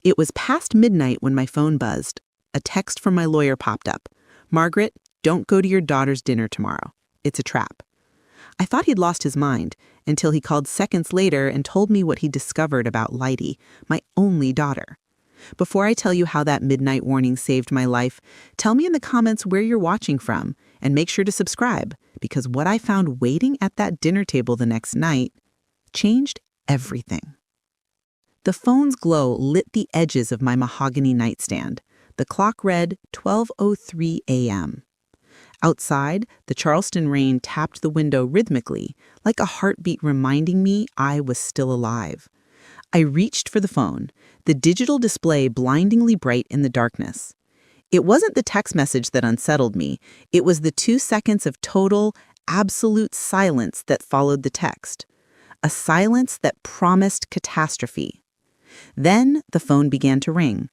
It was past midnight when my phone buzzed. A text from my lawyer popped up. "Margaret, don't go to your daughter's dinner tomorrow. It's a trap." I thought he'd lost his mind until he called seconds later and told me what he discovered about Leidy, my only daughter. Before I tell you how that midnight warning saved my life, tell me in the comments where you're watching from, and make sure to subscribe, because what I found waiting at that dinner table the next night changed everything. The phone's glow lit the edges of my mahogany nightstand. The clock read 12:03 a.m. Outside, the Charleston rain tapped the window rhythmically, like a heartbeat reminding me I was still alive. I reached for the phone, the digital display blindingly bright in the darkness. It wasn't the text message that unsettled me. It was the 2 seconds of total, absolute silence that followed the text. A silence that promised catastrophe. Then the phone began to ring.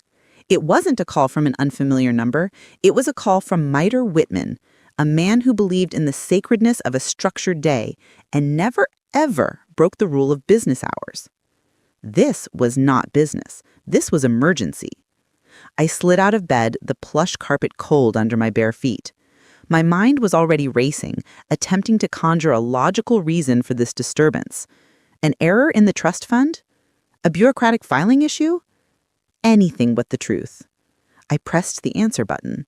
It wasn't a call from an unfamiliar number. It was a call from Miter Whitman, a man who believed in the sacredness of a structured day and never, ever broke the rule of business hours. This was not business. This was emergency. I slid out of bed, the plush carpet cold under my bare feet. My mind was already racing, attempting to conjure a logical reason for this disturbance. An error in the trust fund? A bureaucratic filing issue? Anything but the truth. I pressed the answer button.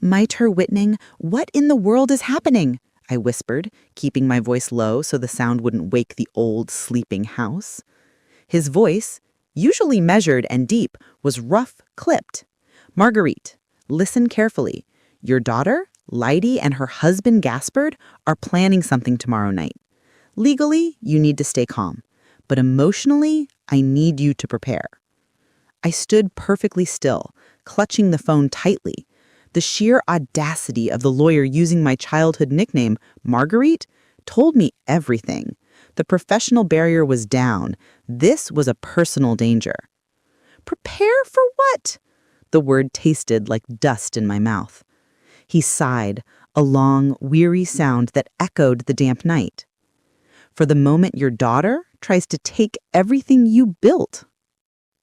"Miter Whitman, what in the world is happening?" I whispered, keeping my voice low so the sound wouldn't wake the old, sleeping house. His voice, usually measured and deep, was rough, clipped. "Marguerite, listen carefully. Your daughter, Leidy, and her husband, Gaspard, are planning something tomorrow night. Legally, you need to stay calm. But emotionally, I need you to prepare." I stood perfectly still, clutching the phone tightly. The sheer audacity of the lawyer using my childhood nickname, Marguerite, told me everything. The professional barrier was down. This was a personal danger. "Prepare for what?" The word tasted like dust in my mouth. He sighed, a long, weary sound that echoed the damp night. "For the moment your daughter tries to take everything you built."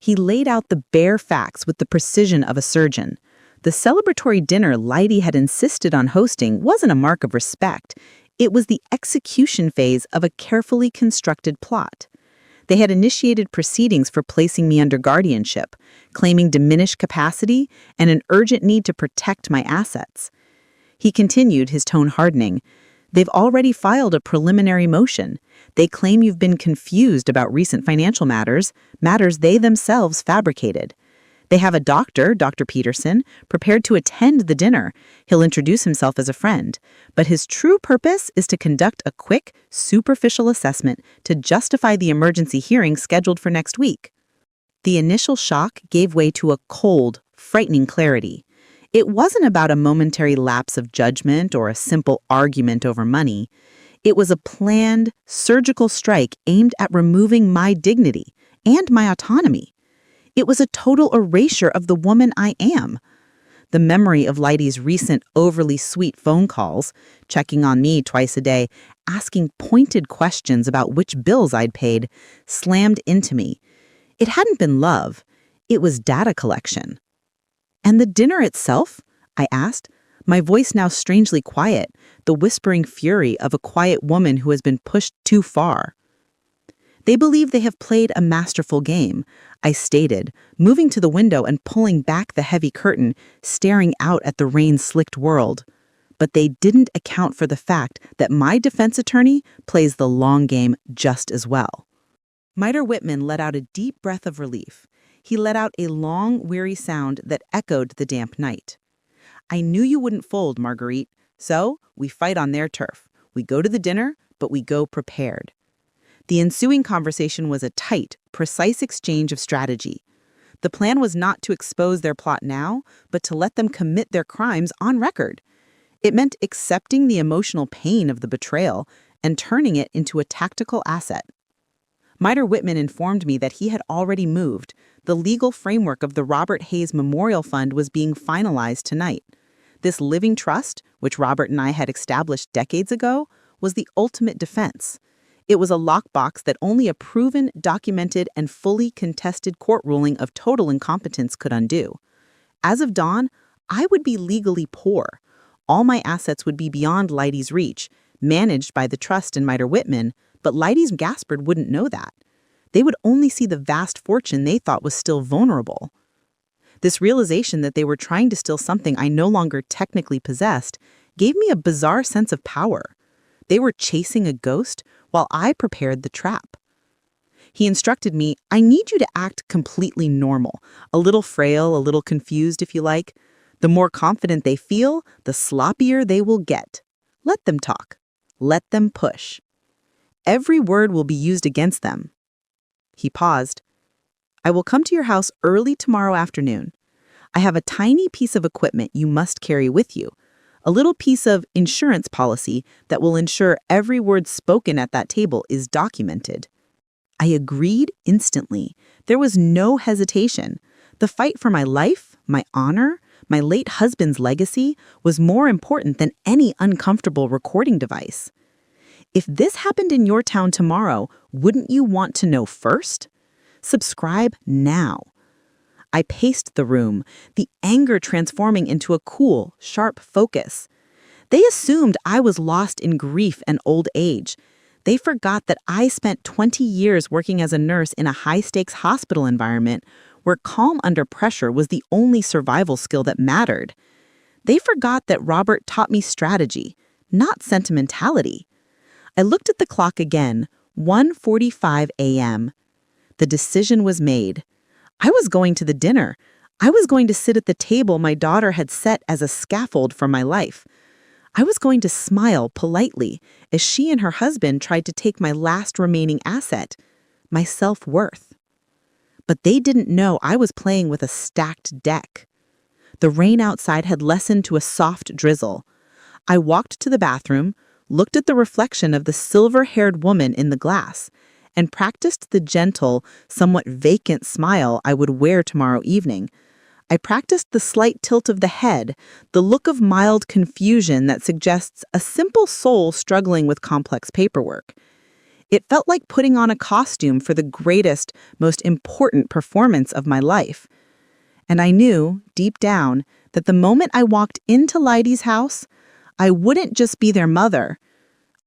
He laid out the bare facts with the precision of a surgeon. The celebratory dinner Leidy had insisted on hosting wasn't a mark of respect. It was the execution phase of a carefully constructed plot. They had initiated proceedings for placing me under guardianship, claiming diminished capacity and an urgent need to protect my assets. He continued, his tone hardening. "They've already filed a preliminary motion. They claim you've been confused about recent financial matters they themselves fabricated. They have a doctor, Dr. Peterson, prepared to attend the dinner. He'll introduce himself as a friend. But his true purpose is to conduct a quick, superficial assessment to justify the emergency hearing scheduled for next week." The initial shock gave way to a cold, frightening clarity. It wasn't about a momentary lapse of judgment or a simple argument over money. It was a planned, surgical strike aimed at removing my dignity and my autonomy. It was a total erasure of the woman I am. The memory of Leidy's recent overly sweet phone calls, checking on me twice a day, asking pointed questions about which bills I'd paid, slammed into me. It hadn't been love. It was data collection. "And the dinner itself?" I asked, my voice now strangely quiet, the whispering fury of a quiet woman who has been pushed too far. "They believe they have played a masterful game," I stated, moving to the window and pulling back the heavy curtain, staring out at the rain-slicked world. "But they didn't account for the fact that my defense attorney plays the long game just as well." Miter Whitman let out a deep breath of relief. He let out a long, weary sound that echoed the damp night. "I knew you wouldn't fold, Marguerite. So we fight on their turf. We go to the dinner, but we go prepared." The ensuing conversation was a tight, precise exchange of strategy. The plan was not to expose their plot now, but to let them commit their crimes on record. It meant accepting the emotional pain of the betrayal and turning it into a tactical asset. Miter Whitman informed me that he had already moved. The legal framework of the Robert Hayes Memorial Fund was being finalized tonight. This living trust, which Robert and I had established decades ago, was the ultimate defense. It was a lockbox that only a proven, documented, and fully contested court ruling of total incompetence could undo. As of dawn, I would be legally poor. All my assets would be beyond Leidy's reach, managed by the trust and Miter Whitman, but Leidy's Gaspard wouldn't know that. They would only see the vast fortune they thought was still vulnerable. This realization that they were trying to steal something I no longer technically possessed gave me a bizarre sense of power. They were chasing a ghost while I prepared the trap. He instructed me, I need you to act completely normal, a little frail, a little confused if you like. The more confident they feel, the sloppier they will get. Let them talk. Let them push. Every word will be used against them. He paused. I will come to your house early tomorrow afternoon. I have a tiny piece of equipment you must carry with you, a little piece of insurance policy that will ensure every word spoken at that table is documented. I agreed instantly. There was no hesitation. The fight for my life, my honor, my late husband's legacy was more important than any uncomfortable recording device. If this happened in your town tomorrow, wouldn't you want to know first? Subscribe now. I paced the room, the anger transforming into a cool, sharp focus. They assumed I was lost in grief and old age. They forgot that I spent 20 years working as a nurse in a high-stakes hospital environment where calm under pressure was the only survival skill that mattered. They forgot that Robert taught me strategy, not sentimentality. I looked at the clock again, 1:45 a.m. The decision was made. I was going to the dinner. I was going to sit at the table my daughter had set as a scaffold for my life. I was going to smile politely as she and her husband tried to take my last remaining asset, my self-worth. But they didn't know I was playing with a stacked deck. The rain outside had lessened to a soft drizzle. I walked to the bathroom, looked at the reflection of the silver-haired woman in the glass, and practiced the gentle, somewhat vacant smile I would wear tomorrow evening. I practiced the slight tilt of the head, the look of mild confusion that suggests a simple soul struggling with complex paperwork. It felt like putting on a costume for the greatest, most important performance of my life. And I knew, deep down, that the moment I walked into Leidy's house, I wouldn't just be their mother.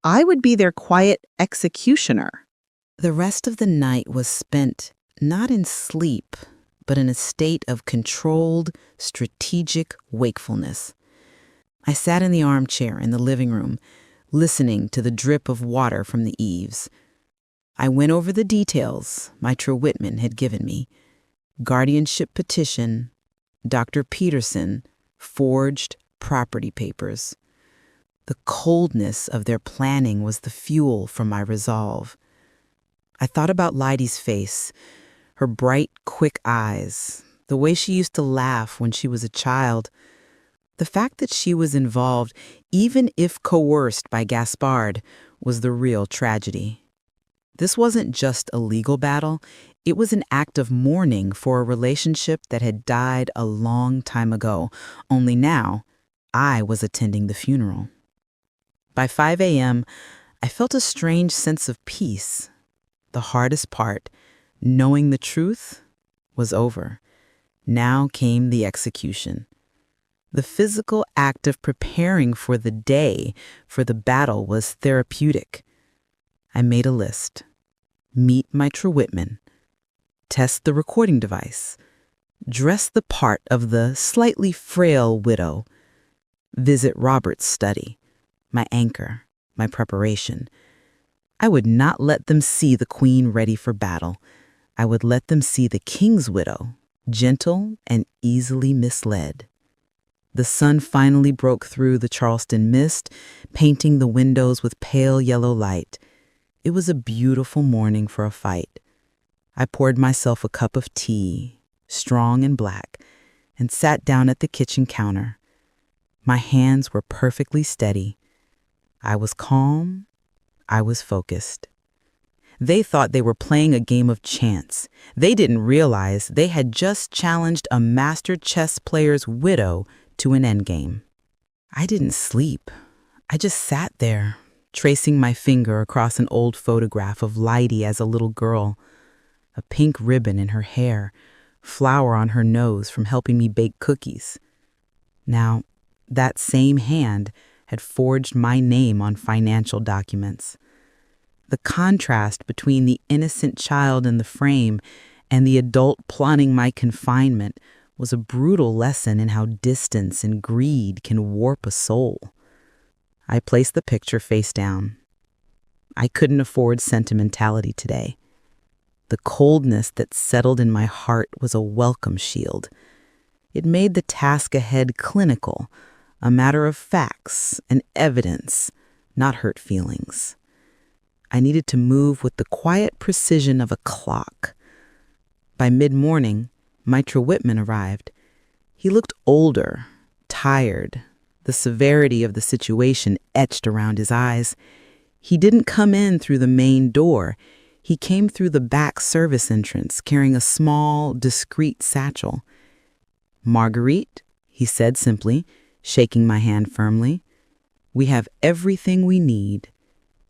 I would be their quiet executioner. The rest of the night was spent not in sleep, but in a state of controlled, strategic wakefulness. I sat in the armchair in the living room, listening to the drip of water from the eaves. I went over the details Miter Whitman had given me. Guardianship petition, Dr. Peterson, forged property papers. The coldness of their planning was the fuel for my resolve. I thought about Leidy's face, her bright, quick eyes, the way she used to laugh when she was a child. The fact that she was involved, even if coerced by Gaspard, was the real tragedy. This wasn't just a legal battle, it was an act of mourning for a relationship that had died a long time ago, only now I was attending the funeral. By 5 a.m., I felt a strange sense of peace. The hardest part, knowing the truth, was over. Now came the execution. The physical act of preparing for the day, for the battle, was therapeutic. I made a list. Meet Miter Whitman. Test the recording device. Dress the part of the slightly frail widow. Visit Robert's study, my anchor, my preparation. I would not let them see the queen ready for battle. I would let them see the king's widow, gentle and easily misled. The sun finally broke through the Charleston mist, painting the windows with pale yellow light. It was a beautiful morning for a fight. I poured myself a cup of tea, strong and black, and sat down at the kitchen counter. My hands were perfectly steady. I was calm. I was focused. They thought they were playing a game of chance. They didn't realize they had just challenged a master chess player's widow to an endgame. I didn't sleep. I just sat there, tracing my finger across an old photograph of Lydie as a little girl, a pink ribbon in her hair, flour on her nose from helping me bake cookies. Now, that same hand had forged my name on financial documents. The contrast between the innocent child in the frame and the adult plotting my confinement was a brutal lesson in how distance and greed can warp a soul. I placed the picture face down. I couldn't afford sentimentality today. The coldness that settled in my heart was a welcome shield. It made the task ahead clinical, a matter of facts and evidence, not hurt feelings. I needed to move with the quiet precision of a clock. By mid-morning, Mitra Whitman arrived. He looked older, tired, the severity of the situation etched around his eyes. He didn't come in through the main door. He came through the back service entrance, carrying a small, discreet satchel. "Marguerite," he said simply, shaking my hand firmly, "we have everything we need."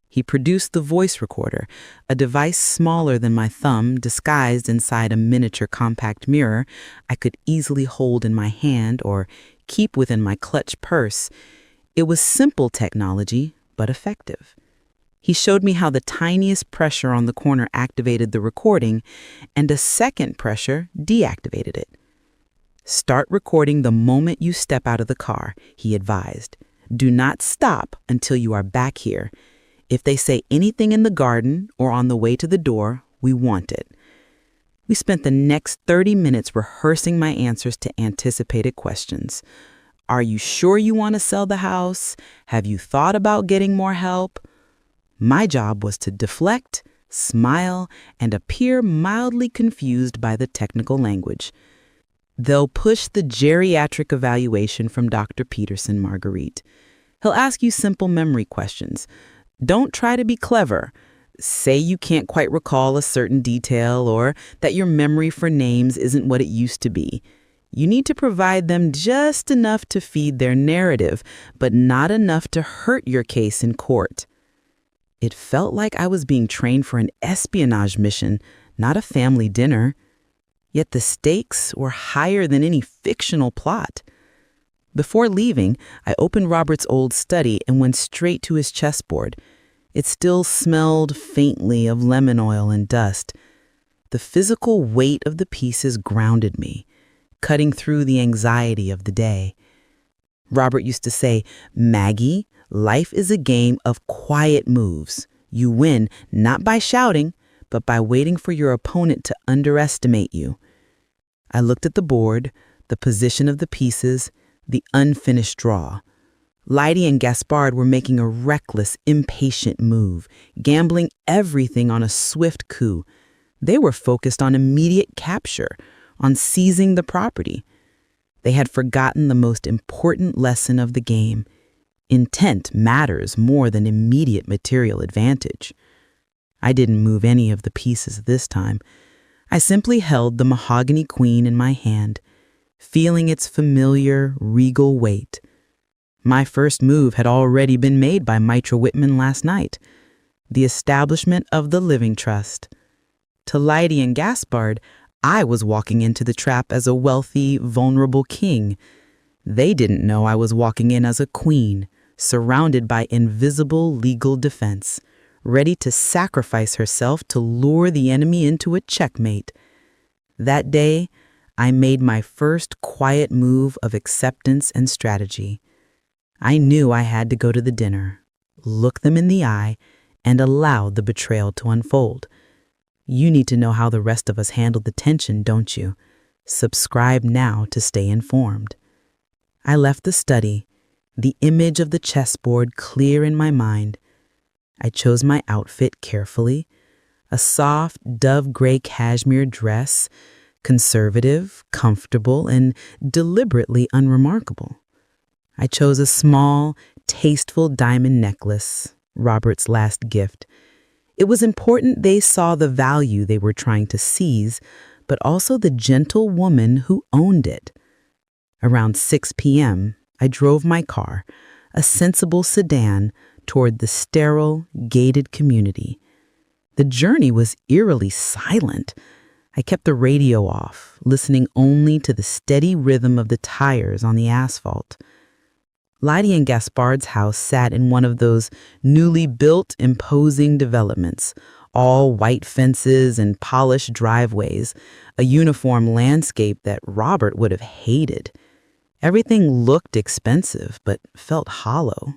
He produced the voice recorder, a device smaller than my thumb, disguised inside a miniature compact mirror I could easily hold in my hand or keep within my clutch purse. It was simple technology, but effective. He showed me how the tiniest pressure on the corner activated the recording, and a second pressure deactivated it. "Start recording the moment you step out of the car," he advised. "Do not stop until you are back here. If they say anything in the garden or on the way to the door, we want it." We spent the next 30 minutes rehearsing my answers to anticipated questions. Are you sure you want to sell the house? Have you thought about getting more help? My job was to deflect, smile, and appear mildly confused by the technical language. They'll push the geriatric evaluation from Dr. Peterson, Marguerite. He'll ask you simple memory questions. Don't try to be clever. Say you can't quite recall a certain detail or that your memory for names isn't what it used to be. You need to provide them just enough to feed their narrative, but not enough to hurt your case in court. It felt like I was being trained for an espionage mission, not a family dinner. Yet the stakes were higher than any fictional plot. Before leaving, I opened Robert's old study and went straight to his chessboard. It still smelled faintly of lemon oil and dust. The physical weight of the pieces grounded me, cutting through the anxiety of the day. Robert used to say, "Maggie, life is a game of quiet moves. You win not by shouting, but by waiting for your opponent to underestimate you." I looked at the board, the position of the pieces, the unfinished draw. Lydie and Gaspard were making a reckless, impatient move, gambling everything on a swift coup. They were focused on immediate capture, on seizing the property. They had forgotten the most important lesson of the game. Intent matters more than immediate material advantage. I didn't move any of the pieces this time. I simply held the mahogany queen in my hand, feeling its familiar, regal weight. My first move had already been made by Mitra Whitman last night, the establishment of the Living Trust. To Lydie and Gaspard, I was walking into the trap as a wealthy, vulnerable king. They didn't know I was walking in as a queen, surrounded by invisible legal defense, ready to sacrifice herself to lure the enemy into a checkmate. That day, I made my first quiet move of acceptance and strategy. I knew I had to go to the dinner, look them in the eye, and allow the betrayal to unfold. You need to know how the rest of us handled the tension, don't you? Subscribe now to stay informed. I left the study, the image of the chessboard clear in my mind. I chose my outfit carefully, a soft dove gray cashmere dress, conservative, comfortable, and deliberately unremarkable. I chose a small, tasteful diamond necklace, Robert's last gift. It was important they saw the value they were trying to seize, but also the gentle woman who owned it. Around 6 p.m., I drove my car, a sensible sedan, toward the sterile, gated community. The journey was eerily silent. I kept the radio off, listening only to the steady rhythm of the tires on the asphalt. Lydie and Gaspard's house sat in one of those newly built, imposing developments, all white fences and polished driveways, a uniform landscape that Robert would have hated. Everything looked expensive, but felt hollow.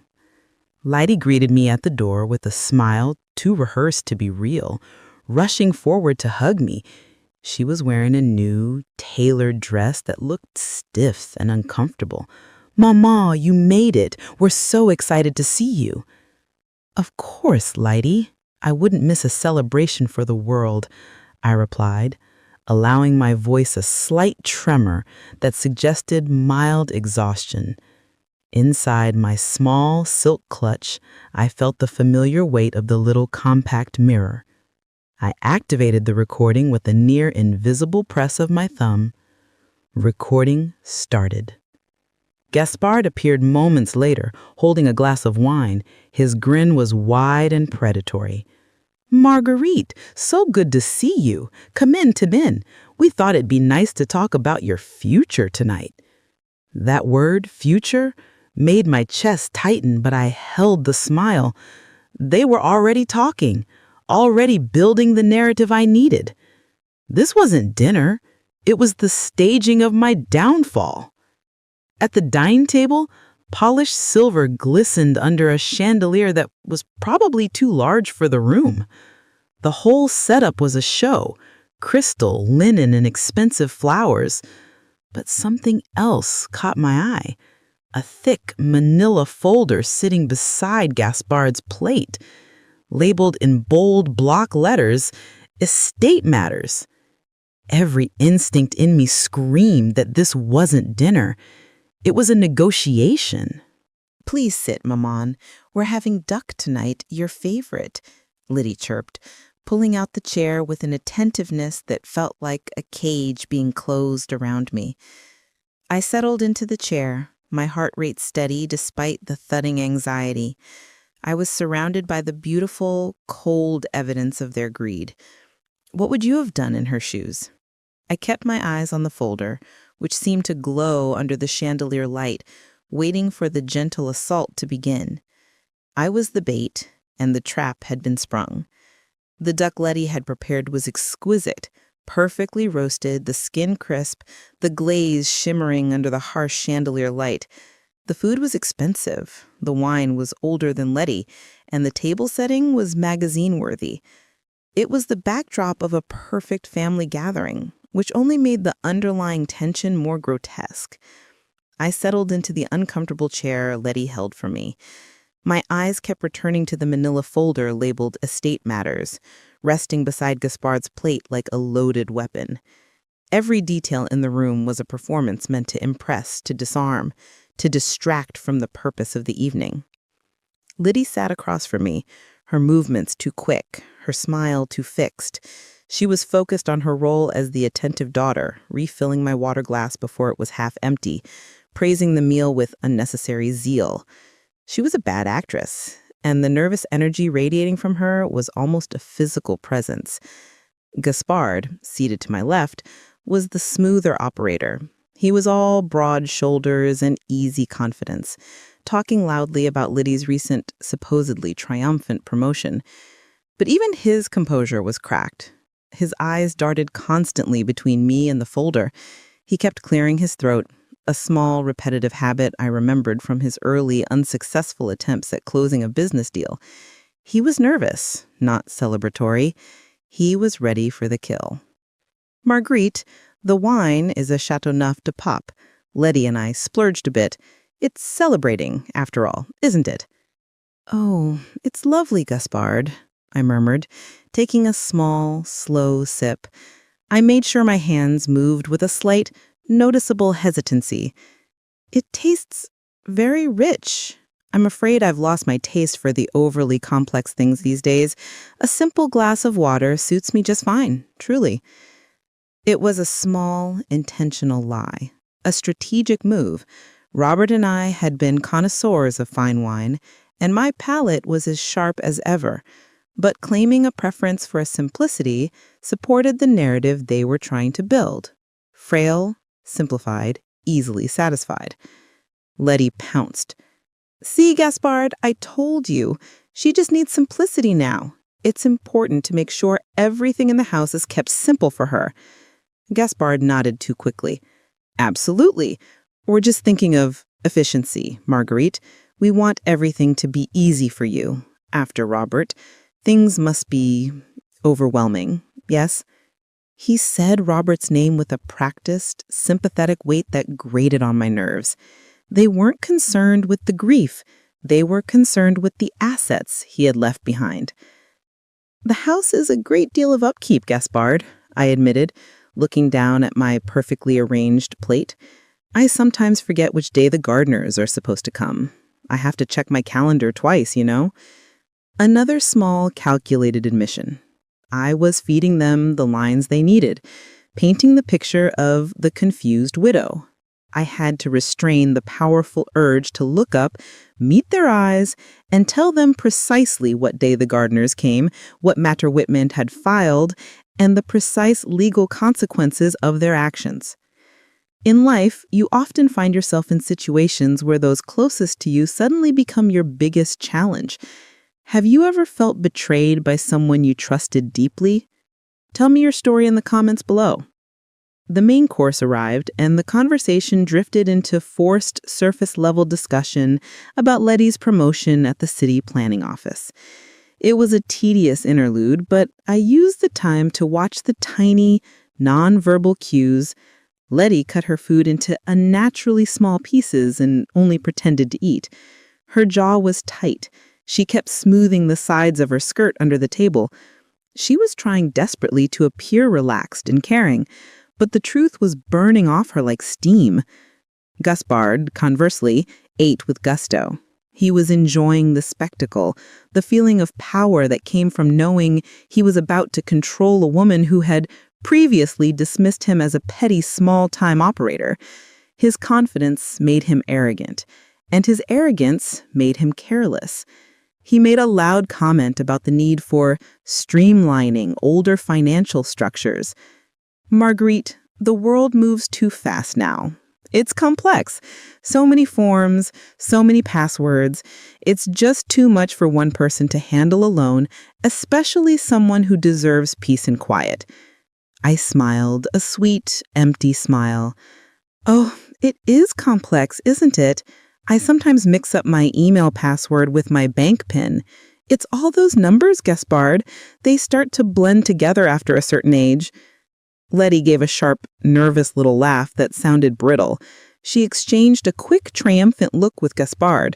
Lydie greeted me at the door with a smile too rehearsed to be real, rushing forward to hug me. She was wearing a new, tailored dress that looked stiff and uncomfortable. "Mama, you made it. We're so excited to see you." "Of course, Lydie. I wouldn't miss a celebration for the world," I replied, allowing my voice a slight tremor that suggested mild exhaustion. Inside my small silk clutch, I felt the familiar weight of the little compact mirror. I activated the recording with a near invisible press of my thumb. Recording started. Gaspard appeared moments later, holding a glass of wine. His grin was wide and predatory. "Marguerite, so good to see you. Come in. We thought it'd be nice to talk about your future tonight." That word, future, made my chest tighten, but I held the smile. They were already talking, already building the narrative I needed. This wasn't dinner. It was the staging of my downfall. At the dining table, polished silver glistened under a chandelier that was probably too large for the room. The whole setup was a show, crystal, linen, and expensive flowers. But something else caught my eye. A thick manila folder sitting beside Gaspard's plate, labeled in bold block letters, "Estate Matters." Every instinct in me screamed that this wasn't dinner. It was a negotiation. "Please sit, Maman. We're having duck tonight, your favorite," Lydie chirped, pulling out the chair with an attentiveness that felt like a cage being closed around me. I settled into the chair, my heart rate steady despite the thudding anxiety. I was surrounded by the beautiful, cold evidence of their greed. What would you have done in her shoes? I kept my eyes on the folder, which seemed to glow under the chandelier light, waiting for the gentle assault to begin. I was the bait, and the trap had been sprung. The duck Letty had prepared was exquisite, perfectly roasted, the skin crisp, the glaze shimmering under the harsh chandelier light. The food was expensive, the wine was older than Letty, and the table setting was magazine-worthy. It was the backdrop of a perfect family gathering, which only made the underlying tension more grotesque. I settled into the uncomfortable chair Letty held for me. My eyes kept returning to the manila folder labeled Estate Matters, resting beside Gaspard's plate like a loaded weapon. Every detail in the room was a performance meant to impress, to disarm, to distract from the purpose of the evening. Lydie sat across from me, her movements too quick, her smile too fixed. She was focused on her role as the attentive daughter, refilling my water glass before it was half empty, praising the meal with unnecessary zeal. She was a bad actress, and the nervous energy radiating from her was almost a physical presence. Gaspard, seated to my left, was the smoother operator. He was all broad shoulders and easy confidence, talking loudly about Lydie's recent, supposedly triumphant promotion. But even his composure was cracked. His eyes darted constantly between me and the folder. He kept clearing his throat, a small, repetitive habit I remembered from his early, unsuccessful attempts at closing a business deal. He was nervous, not celebratory. He was ready for the kill. "Marguerite, the wine is a Chateauneuf de Pape. Letty and I splurged a bit. It's celebrating, after all, isn't it?" "Oh, it's lovely, Gaspard," I murmured, taking a small, slow sip. I made sure my hands moved with a slight, noticeable hesitancy. "It tastes very rich. I'm afraid I've lost my taste for the overly complex things these days. A simple glass of water suits me just fine, truly." It was a small, intentional lie, a strategic move. Robert and I had been connoisseurs of fine wine, and my palate was as sharp as ever, but claiming a preference for a simplicity supported the narrative they were trying to build. Frail, simplified, easily satisfied. Letty pounced. "See, Gaspard, I told you. She just needs simplicity now. It's important to make sure everything in the house is kept simple for her." Gaspard nodded too quickly. "Absolutely. We're just thinking of efficiency, Marguerite. We want everything to be easy for you. After Robert, things must be overwhelming, yes?" He said Robert's name with a practiced, sympathetic weight that grated on my nerves. They weren't concerned with the grief. They were concerned with the assets he had left behind. "The house is a great deal of upkeep, Gaspard," I admitted, looking down at my perfectly arranged plate. "I sometimes forget which day the gardeners are supposed to come. I have to check my calendar twice, you know." Another small, calculated admission. I was feeding them the lines they needed, painting the picture of the confused widow. I had to restrain the powerful urge to look up, meet their eyes, and tell them precisely what day the gardeners came, what matter Whitman had filed, and the precise legal consequences of their actions. In life, you often find yourself in situations where those closest to you suddenly become your biggest challenge. Have you ever felt betrayed by someone you trusted deeply? Tell me your story in the comments below. The main course arrived, and the conversation drifted into forced surface-level discussion about Letty's promotion at the city planning office. It was a tedious interlude, but I used the time to watch the tiny, non-verbal cues. Letty cut her food into unnaturally small pieces and only pretended to eat. Her jaw was tight. She kept smoothing the sides of her skirt under the table. She was trying desperately to appear relaxed and caring, but the truth was burning off her like steam. Gaspard, conversely, ate with gusto. He was enjoying the spectacle, the feeling of power that came from knowing he was about to control a woman who had previously dismissed him as a petty small-time operator. His confidence made him arrogant, and his arrogance made him careless. He made a loud comment about the need for streamlining older financial structures. "Marguerite, the world moves too fast now. It's complex. So many forms, so many passwords. It's just too much for one person to handle alone, especially someone who deserves peace and quiet." I smiled, a sweet, empty smile. "Oh, it is complex, isn't it? I sometimes mix up my email password with my bank PIN. It's all those numbers, Gaspard. They start to blend together after a certain age." Letty gave a sharp, nervous little laugh that sounded brittle. She exchanged a quick, triumphant look with Gaspard.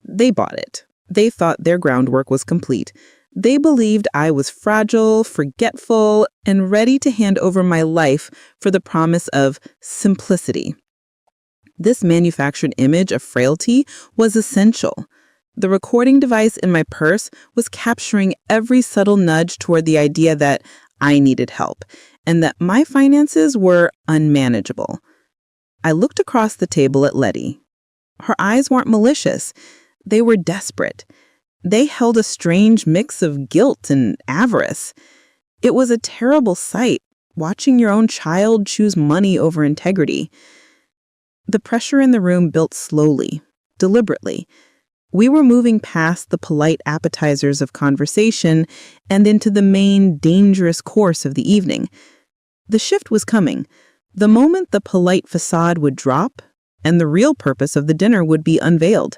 They bought it. They thought their groundwork was complete. They believed I was fragile, forgetful, and ready to hand over my life for the promise of simplicity. This manufactured image of frailty was essential. The recording device in my purse was capturing every subtle nudge toward the idea that I needed help and that my finances were unmanageable. I looked across the table at Letty. Her eyes weren't malicious. They were desperate. They held a strange mix of guilt and avarice. It was a terrible sight, watching your own child choose money over integrity. The pressure in the room built slowly, deliberately. We were moving past the polite appetizers of conversation and into the main dangerous course of the evening. The shift was coming. The moment the polite facade would drop, and the real purpose of the dinner would be unveiled.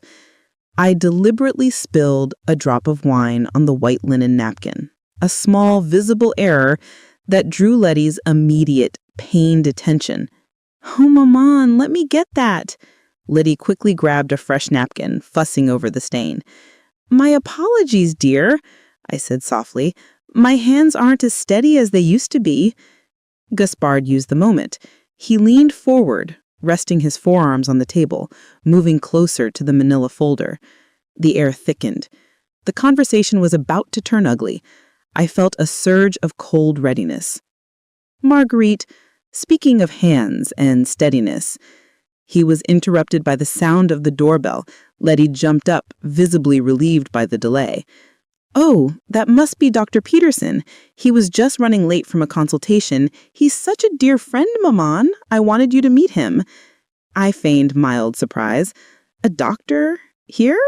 I deliberately spilled a drop of wine on the white linen napkin, a small visible error that drew Letty's immediate, pained attention. "Oh, Maman, let me get that." Letty quickly grabbed a fresh napkin, fussing over the stain. "My apologies, dear," I said softly. "My hands aren't as steady as they used to be." Gaspard used the moment. He leaned forward, resting his forearms on the table, moving closer to the manila folder. The air thickened. The conversation was about to turn ugly. I felt a surge of cold readiness. "Marguerite, speaking of hands and steadiness, He was interrupted by the sound of the doorbell. Letty jumped up, visibly relieved by the delay. "Oh, that must be Dr. Peterson. He was just running late from a consultation. He's such a dear friend, Maman. I wanted you to meet him." I feigned mild surprise. "A doctor? Here?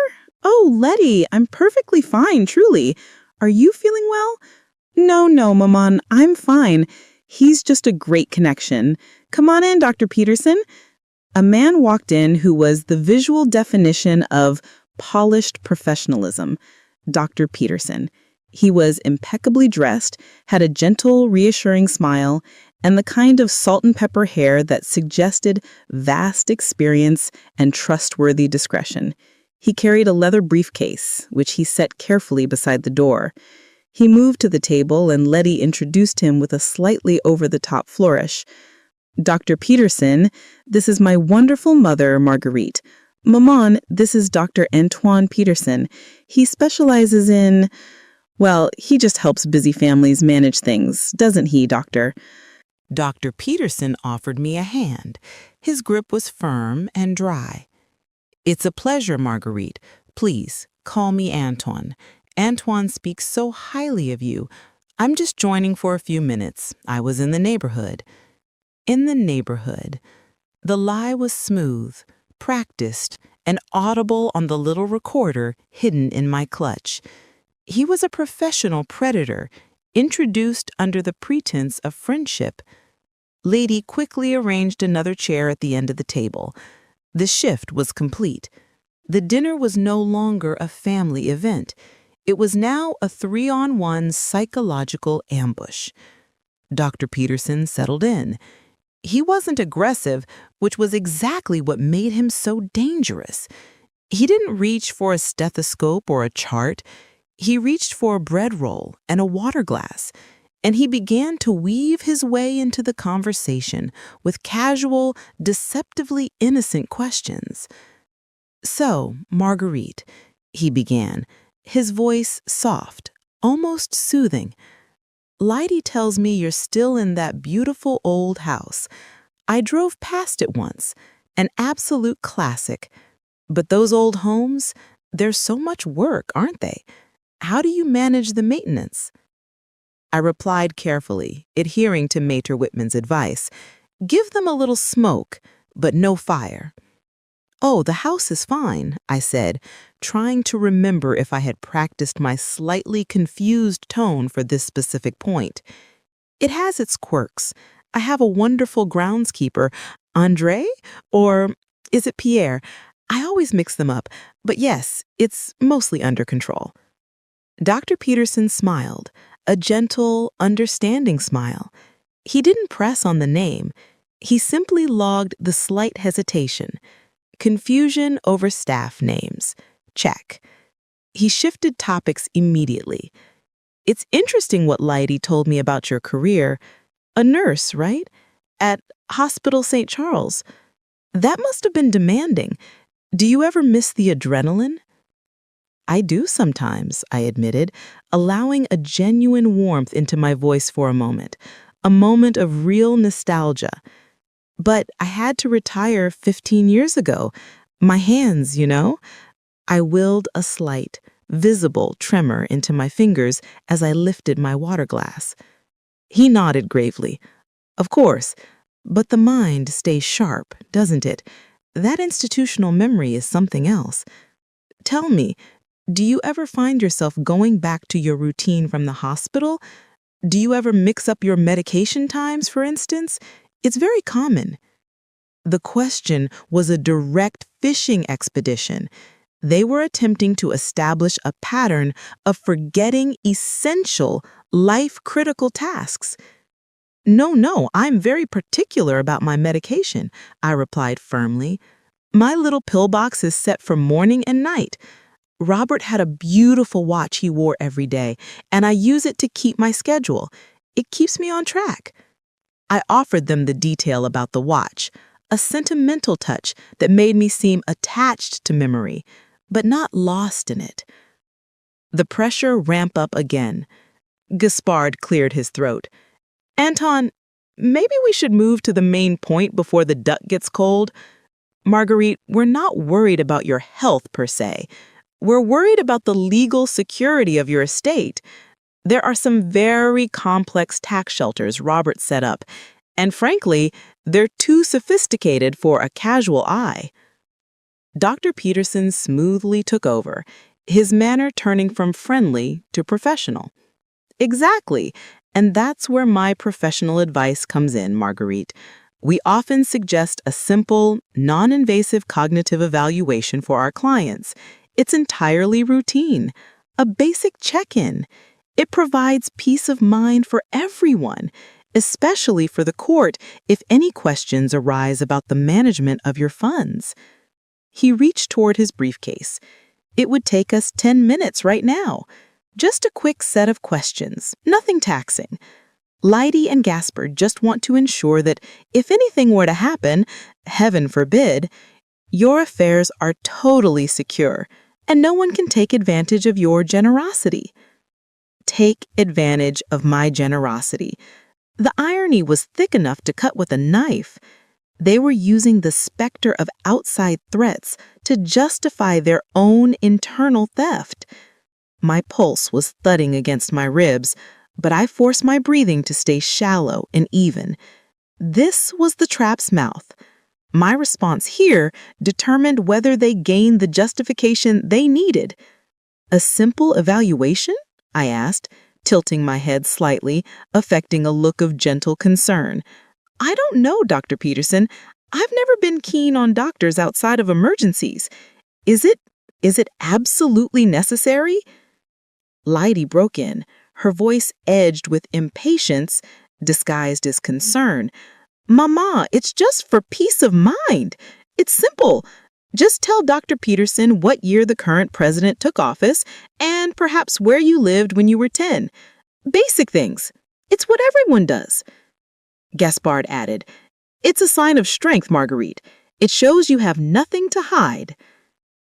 Oh, Letty, I'm perfectly fine, truly. Are you feeling well?" No, Maman, I'm fine. He's just a great connection. Come on in, Dr. Peterson." A man walked in who was the visual definition of polished professionalism. Dr. Peterson. He was impeccably dressed, had a gentle, reassuring smile, and the kind of salt and pepper hair that suggested vast experience and trustworthy discretion. He carried a leather briefcase, which he set carefully beside the door. He moved to the table, and Letty introduced him with a slightly over-the-top flourish. "Dr. Peterson, this is my wonderful mother, Marguerite. Maman, this is Dr. Antoine Peterson. He specializes in, well, he just helps busy families manage things, doesn't he, Doctor?" Dr. Peterson offered me a hand. His grip was firm and dry. "It's a pleasure, Marguerite. Please, call me Antoine. Antoine speaks so highly of you. I'm just joining for a few minutes. I was in the neighborhood." In the neighborhood. The lie was smooth, practiced, and audible on the little recorder hidden in my clutch. He was a professional predator, introduced under the pretense of friendship. Lady quickly arranged another chair at the end of the table. The shift was complete. The dinner was no longer a family event. It was now a 3-on-1 psychological ambush. Dr. Peterson settled in. He wasn't aggressive, which was exactly what made him so dangerous. He didn't reach for a stethoscope or a chart. He reached for a bread roll and a water glass, and he began to weave his way into the conversation with casual, deceptively innocent questions. "So, Marguerite," he began, his voice soft, almost soothing. "Leidy tells me you're still in that beautiful old house. I drove past it once, an absolute classic. But those old homes, they're so much work, aren't they? How do you manage the maintenance?" I replied carefully, adhering to Mater Whitman's advice. "Give them a little smoke, but no fire." "Oh, the house is fine," I said, trying to remember if I had practiced my slightly confused tone for this specific point. "It has its quirks. I have a wonderful groundskeeper, André, or is it Pierre? I always mix them up, but yes, it's mostly under control." Dr. Peterson smiled, a gentle, understanding smile. He didn't press on the name. He simply logged the slight hesitation. Confusion over staff names. Check. He shifted topics immediately. "It's interesting what Leidy told me about your career. A nurse, right? At Hospital St. Charles. That must have been demanding. Do you ever miss the adrenaline?" "I do sometimes," I admitted, allowing a genuine warmth into my voice for a moment of real nostalgia. "But I had to retire 15 years ago. My hands, you know." I willed a slight, visible tremor into my fingers as I lifted my water glass. He nodded gravely. "Of course, but the mind stays sharp, doesn't it? That institutional memory is something else. Tell me, do you ever find yourself going back to your routine from the hospital? Do you ever mix up your medication times, for instance? It's very common." The question was a direct fishing expedition. They were attempting to establish a pattern of forgetting essential, life-critical tasks. No, I'm very particular about my medication," I replied firmly. "My little pill box is set for morning and night. Robert had a beautiful watch he wore every day, and I use it to keep my schedule. It keeps me on track." I offered them the detail about the watch, a sentimental touch that made me seem attached to memory, but not lost in it. The pressure ramped up again. Gaspard cleared his throat. "Anton, maybe we should move to the main point before the duck gets cold. Marguerite, we're not worried about your health per se. We're worried about the legal security of your estate. There are some very complex tax shelters Robert set up, and frankly, they're too sophisticated for a casual eye. Dr. Peterson smoothly took over, his manner turning from friendly to professional. Exactly, and that's where my professional advice comes in, Marguerite. We often suggest a simple, non-invasive cognitive evaluation for our clients. It's entirely routine, a basic check-in. It provides peace of mind for everyone, especially for the court if any questions arise about the management of your funds. He reached toward his briefcase. It would take us 10 minutes right now. Just a quick set of questions, nothing taxing. Leidy and Gaspard just want to ensure that if anything were to happen, heaven forbid, your affairs are totally secure and no one can take advantage of your generosity. Take advantage of my generosity. The irony was thick enough to cut with a knife. They were using the specter of outside threats to justify their own internal theft. My pulse was thudding against my ribs, but I forced my breathing to stay shallow and even. This was the trap's mouth. My response here determined whether they gained the justification they needed. A simple evaluation? I asked, tilting my head slightly, affecting a look of gentle concern. I don't know, Dr. Peterson. I've never been keen on doctors outside of emergencies. Is it absolutely necessary? Leidy broke in, her voice edged with impatience, disguised as concern. Mama, it's just for peace of mind. It's simple. Just tell Dr. Peterson what year the current president took office and perhaps where you lived when you were 10. Basic things. It's what everyone does. Gaspard added, It's a sign of strength, Marguerite. It shows you have nothing to hide.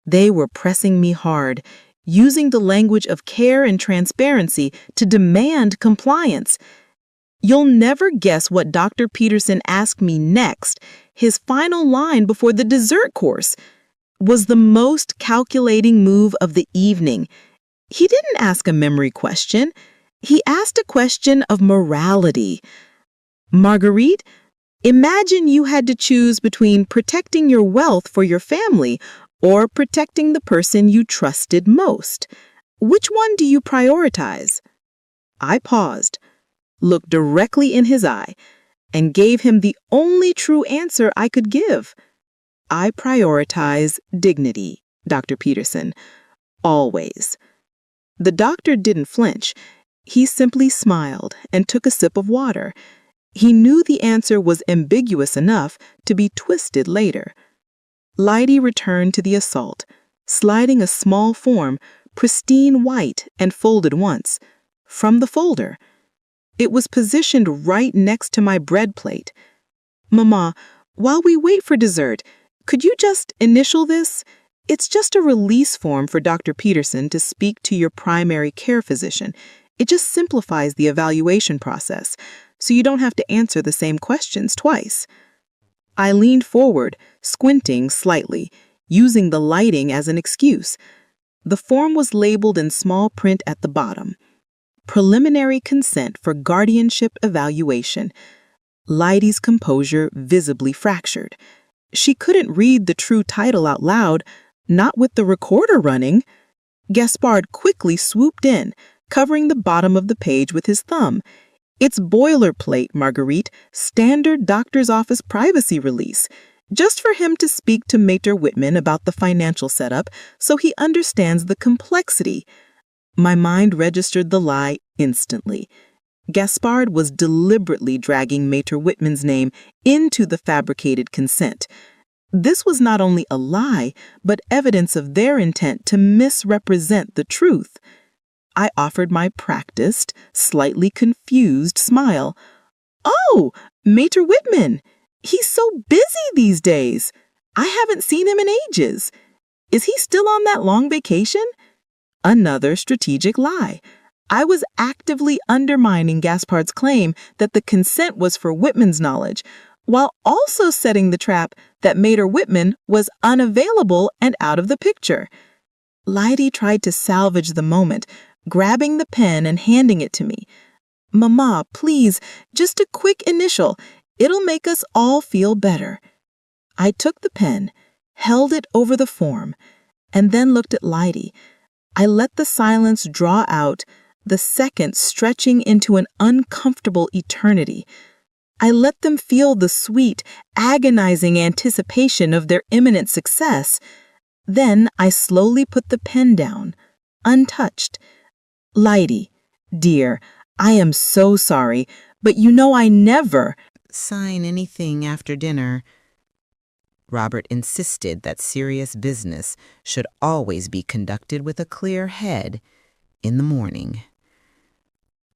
They were pressing me hard, using the language of care and transparency to demand compliance. You'll never guess what Dr. Peterson asked me next. His final line before the dessert course was the most calculating move of the evening. He didn't ask a memory question. He asked a question of morality. Marguerite, imagine you had to choose between protecting your wealth for your family or protecting the person you trusted most. Which one do you prioritize? I paused, looked directly in his eye, and gave him the only true answer I could give. I prioritize dignity, Dr. Peterson. Always. The doctor didn't flinch. He simply smiled and took a sip of water. He knew the answer was ambiguous enough to be twisted later. Leidy returned to the assault, sliding a small form, pristine white and folded once, from the folder. It was positioned right next to my bread plate. Mama, while we wait for dessert, could you just initial this? It's just a release form for Dr. Peterson to speak to your primary care physician. It just simplifies the evaluation process, so you don't have to answer the same questions twice. I leaned forward, squinting slightly, using the lighting as an excuse. The form was labeled in small print at the bottom. Preliminary consent for guardianship evaluation. Leidy's composure visibly fractured. She couldn't read the true title out loud, not with the recorder running. Gaspard quickly swooped in, covering the bottom of the page with his thumb. It's boilerplate, Marguerite, standard doctor's office privacy release, just for him to speak to Mater Whitman about the financial setup so he understands the complexity. My mind registered the lie instantly. Gaspard was deliberately dragging Mater Whitman's name into the fabricated consent. This was not only a lie, but evidence of their intent to misrepresent the truth. I offered my practiced, slightly confused smile. Oh, Mater Whitman! He's so busy these days. I haven't seen him in ages. Is he still on that long vacation? Another strategic lie. I was actively undermining Gaspard's claim that the consent was for Whitman's knowledge, while also setting the trap that Mater Whitman was unavailable and out of the picture. Leidy tried to salvage the moment, grabbing the pen and handing it to me. "Mama, please, just a quick initial. It'll make us all feel better." I took the pen, held it over the form, and then looked at Leidy. I let the silence draw out, the seconds stretching into an uncomfortable eternity. I let them feel the sweet, agonizing anticipation of their imminent success. Then I slowly put the pen down, untouched. "Leidy, dear, I am so sorry, but you know I never—" "Sign anything after dinner." Robert insisted that serious business should always be conducted with a clear head in the morning.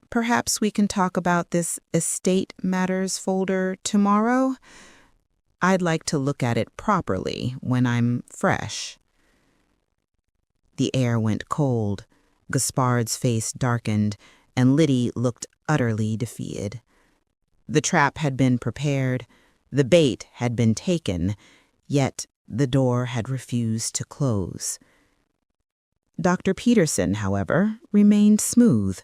"Perhaps we can talk about this estate matters folder tomorrow. I'd like to look at it properly when I'm fresh." The air went cold. Gaspard's face darkened, and Liddy looked utterly defeated. The trap had been prepared, the bait had been taken, yet the door had refused to close. Dr. Peterson, however, remained smooth.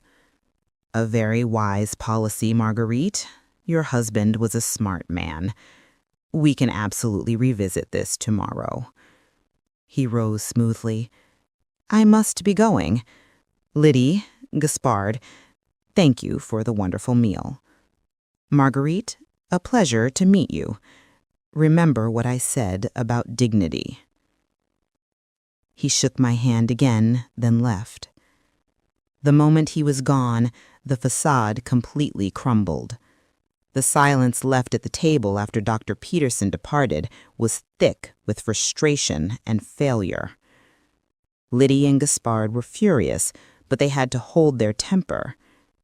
"A very wise policy, Marguerite. Your husband was a smart man. We can absolutely revisit this tomorrow." He rose smoothly. "I must be going. Liddy, Gaspard, thank you for the wonderful meal. Marguerite, a pleasure to meet you. Remember what I said about dignity." He shook my hand again, then left. The moment he was gone, the facade completely crumbled. The silence left at the table after Dr. Peterson departed was thick with frustration and failure. Liddy and Gaspard were furious, but they had to hold their temper.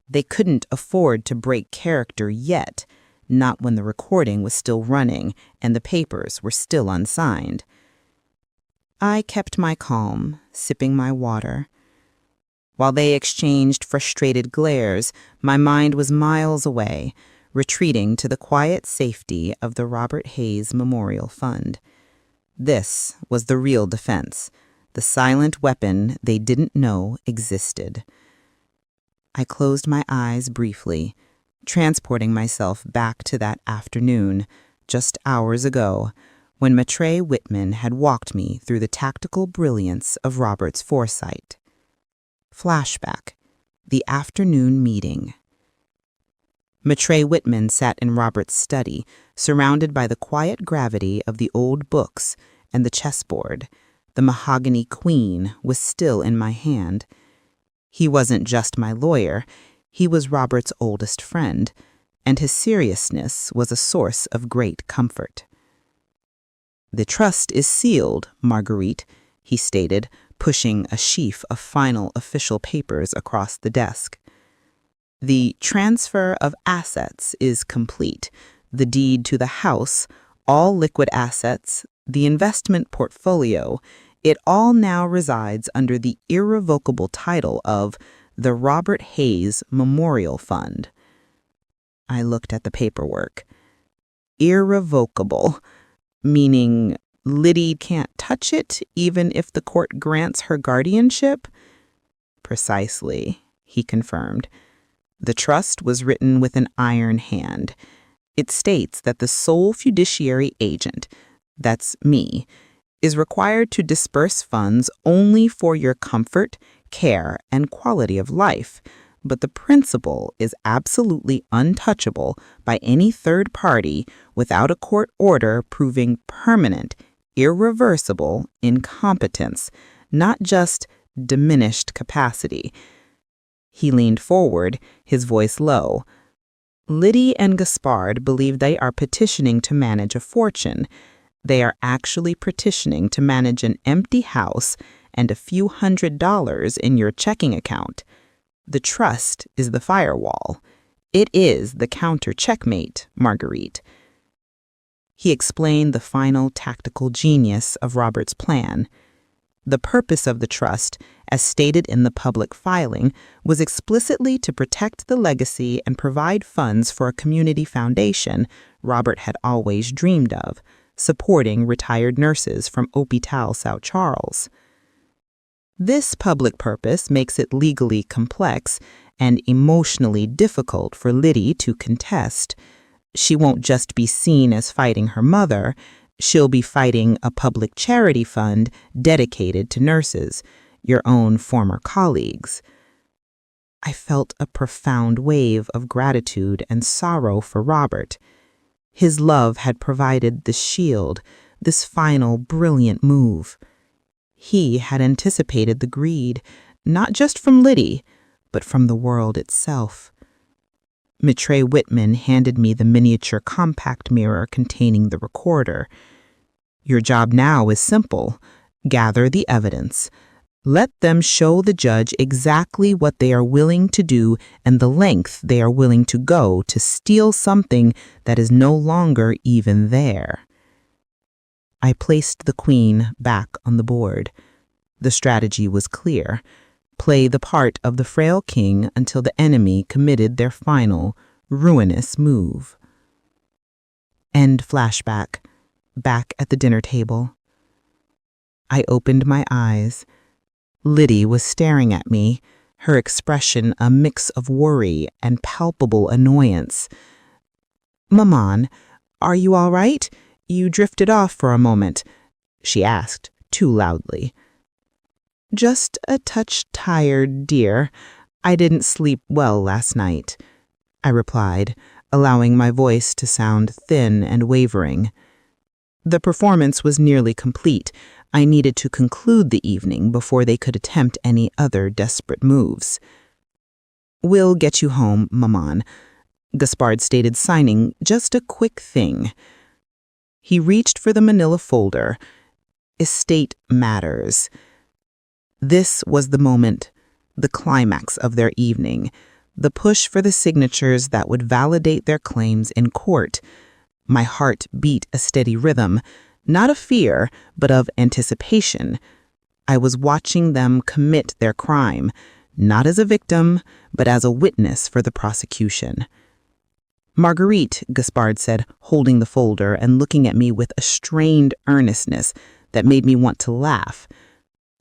They couldn't afford to break character yet, not when the recording was still running and the papers were still unsigned. I kept my calm, sipping my water. While they exchanged frustrated glares, my mind was miles away, retreating to the quiet safety of the Robert Hayes Memorial Fund. This was the real defense, the silent weapon they didn't know existed. I closed my eyes briefly, transporting myself back to that afternoon, just hours ago, when Maitreyi Whitman had walked me through the tactical brilliance of Robert's foresight. Flashback, the afternoon meeting. Maitreyi Whitman sat in Robert's study, surrounded by the quiet gravity of the old books and the chessboard. The mahogany queen was still in my hand. He wasn't just my lawyer, he was Robert's oldest friend, and his seriousness was a source of great comfort. "The trust is sealed, Marguerite," he stated, pushing a sheaf of final official papers across the desk. "The transfer of assets is complete. The deed to the house, all liquid assets, the investment portfolio, it all now resides under the irrevocable title of the Robert Hayes Memorial Fund." I looked at the paperwork. Irrevocable, meaning Liddy can't touch it even if the court grants her guardianship? Precisely, he confirmed. The trust was written with an iron hand. It states that the sole fiduciary agent, that's me, is required to disperse funds only for your comfort, care, and quality of life, but the principal is absolutely untouchable by any third party without a court order proving permanent, irreversible incompetence, not just diminished capacity. He leaned forward, his voice low. Liddy and Gaspard believe they are petitioning to manage a fortune. They are actually petitioning to manage an empty house and a few $100s in your checking account. The trust is the firewall. It is the counter-checkmate, Marguerite. He explained the final tactical genius of Robert's plan. The purpose of the trust, as stated in the public filing, was explicitly to protect the legacy and provide funds for a community foundation Robert had always dreamed of, supporting retired nurses from Hôpital São Charles. This public purpose makes it legally complex and emotionally difficult for Liddy to contest. She won't just be seen as fighting her mother, she'll be fighting a public charity fund dedicated to nurses, your own former colleagues. I felt a profound wave of gratitude and sorrow for Robert. His love had provided the shield, this final brilliant move. He had anticipated the greed, not just from Liddy, but from the world itself. Maitreyi Whitman handed me the miniature compact mirror containing the recorder. Your job now is simple. Gather the evidence. Let them show the judge exactly what they are willing to do and the length they are willing to go to steal something that is no longer even there. I placed the queen back on the board. The strategy was clear. Play the part of the frail king until the enemy committed their final, ruinous move. End flashback. Back at the dinner table. I opened my eyes. Liddy was staring at me, her expression a mix of worry and palpable annoyance. "Maman, are you all right? You drifted off for a moment," she asked, too loudly. "Just a touch tired, dear. I didn't sleep well last night," I replied, allowing my voice to sound thin and wavering. The performance was nearly complete. I needed to conclude the evening before they could attempt any other desperate moves. "We'll get you home, Maman," Gaspard stated, signing just a quick thing. He reached for the manila folder. Estate matters. This was the moment, the climax of their evening, the push for the signatures that would validate their claims in court. My heart beat a steady rhythm, not of fear, but of anticipation. I was watching them commit their crime, not as a victim, but as a witness for the prosecution. "Marguerite," Gaspard said, holding the folder and looking at me with a strained earnestness that made me want to laugh.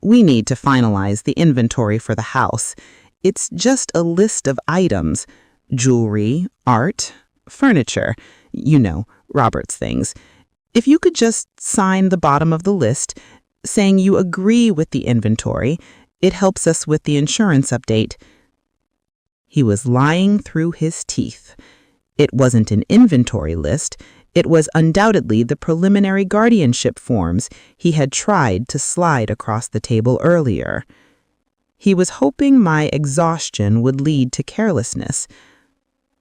"We need to finalize the inventory for the house. It's just a list of items, jewelry, art, furniture, you know, Robert's things. If you could just sign the bottom of the list, saying you agree with the inventory, it helps us with the insurance update." He was lying through his teeth. It wasn't an inventory list. It was undoubtedly the preliminary guardianship forms he had tried to slide across the table earlier. He was hoping my exhaustion would lead to carelessness.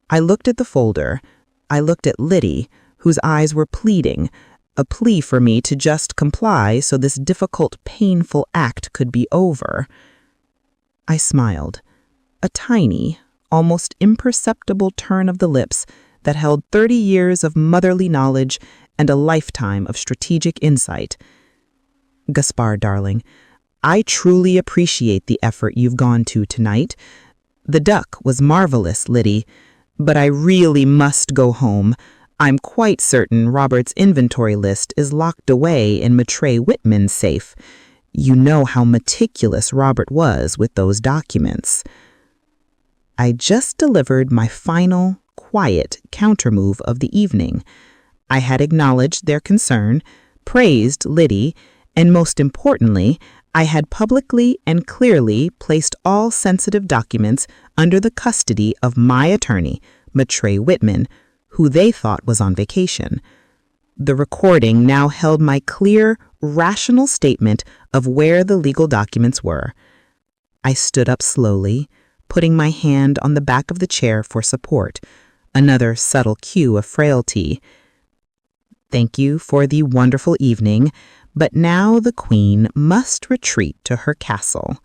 I looked at the folder. I looked at Liddy, whose eyes were pleading, a plea for me to just comply so this difficult, painful act could be over. I smiled, a tiny, almost imperceptible turn of the lips that held 30 years of motherly knowledge and a lifetime of strategic insight. "Gaspard, darling, I truly appreciate the effort you've gone to tonight. The duck was marvelous, Liddy, but I really must go home. I'm quite certain Robert's inventory list is locked away in Maitreyi Whitman's safe. You know how meticulous Robert was with those documents." I just delivered my final, quiet countermove of the evening. I had acknowledged their concern, praised Liddy, and most importantly, I had publicly and clearly placed all sensitive documents under the custody of my attorney, Maitreyi Whitman, who they thought was on vacation. The recording now held my clear, rational statement of where the legal documents were. I stood up slowly, putting my hand on the back of the chair for support, another subtle cue of frailty. "Thank you for the wonderful evening, but now the queen must retreat to her castle."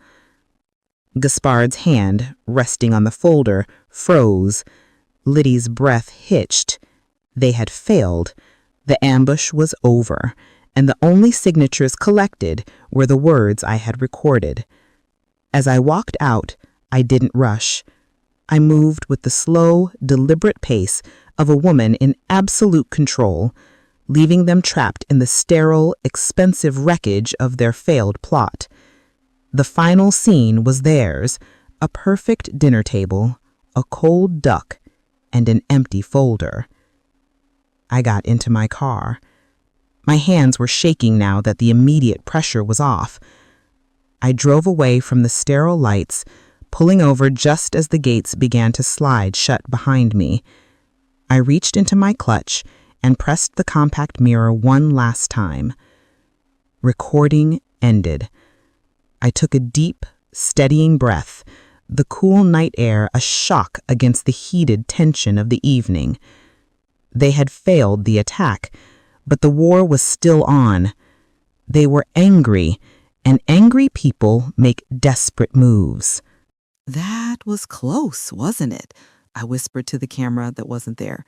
Gaspard's hand, resting on the folder, froze. Liddy's breath hitched. They had failed. The ambush was over, and the only signatures collected were the words I had recorded. As I walked out, I didn't rush. I moved with the slow, deliberate pace of a woman in absolute control, leaving them trapped in the sterile, expensive wreckage of their failed plot. The final scene was theirs, a perfect dinner table, a cold duck, and an empty folder. I got into my car. My hands were shaking now that the immediate pressure was off. I drove away from the sterile lights, pulling over just as the gates began to slide shut behind me. I reached into my clutch and pressed the compact mirror one last time. Recording ended. I took a deep, steadying breath, the cool night air a shock against the heated tension of the evening. They had failed the attack, but the war was still on. They were angry, and angry people make desperate moves. That was close, wasn't it? I whispered to the camera that wasn't there.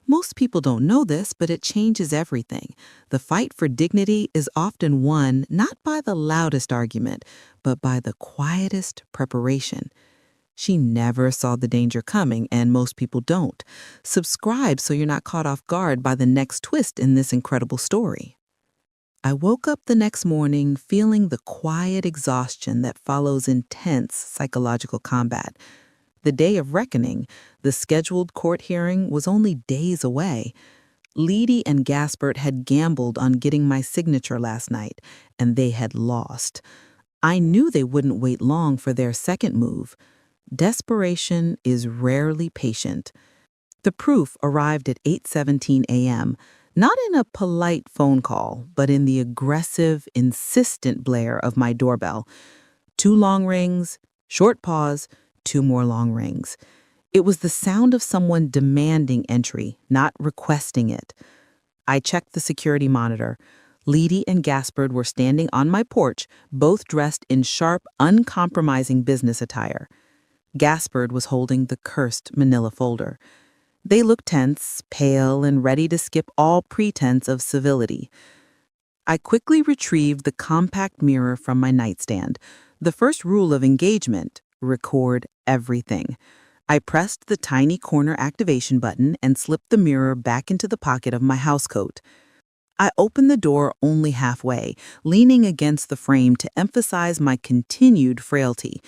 Most people don't know this, but it changes everything. The fight for dignity is often won not by the loudest argument, but by the quietest preparation. She never saw the danger coming, and most people don't. Subscribe so you're not caught off guard by the next twist in this incredible story. I woke up the next morning feeling the quiet exhaustion that follows intense psychological combat. The day of reckoning, the scheduled court hearing, was only days away. Leedy and Gaspard had gambled on getting my signature last night, and they had lost. I knew they wouldn't wait long for their second move. Desperation is rarely patient. The proof arrived at 8:17 a.m., not in a polite phone call, but in the aggressive, insistent blare of my doorbell. 2 long rings, short pause, 2 more long rings. It was the sound of someone demanding entry, not requesting it. I checked the security monitor. Leedy and Gaspard were standing on my porch, both dressed in sharp, uncompromising business attire. Gaspard was holding the cursed manila folder. They looked tense, pale, and ready to skip all pretense of civility. I quickly retrieved the compact mirror from my nightstand. The first rule of engagement: record everything. I pressed the tiny corner activation button and slipped the mirror back into the pocket of my housecoat. I opened the door only halfway, leaning against the frame to emphasize my continued frailty.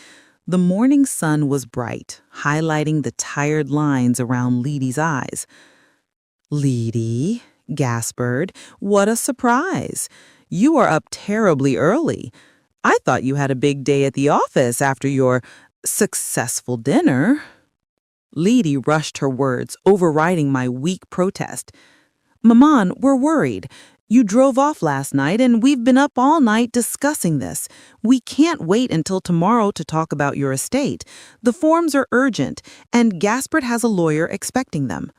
The morning sun was bright, highlighting the tired lines around Leedy's eyes. "Leedy, Gaspard, what a surprise! You are up terribly early. I thought you had a big day at the office after your successful dinner." Leedy rushed her words, overriding my weak protest. "Maman, we're worried. You drove off last night, and we've been up all night discussing this. We can't wait until tomorrow to talk about your estate. The forms are urgent, and Gaspard has a lawyer expecting them."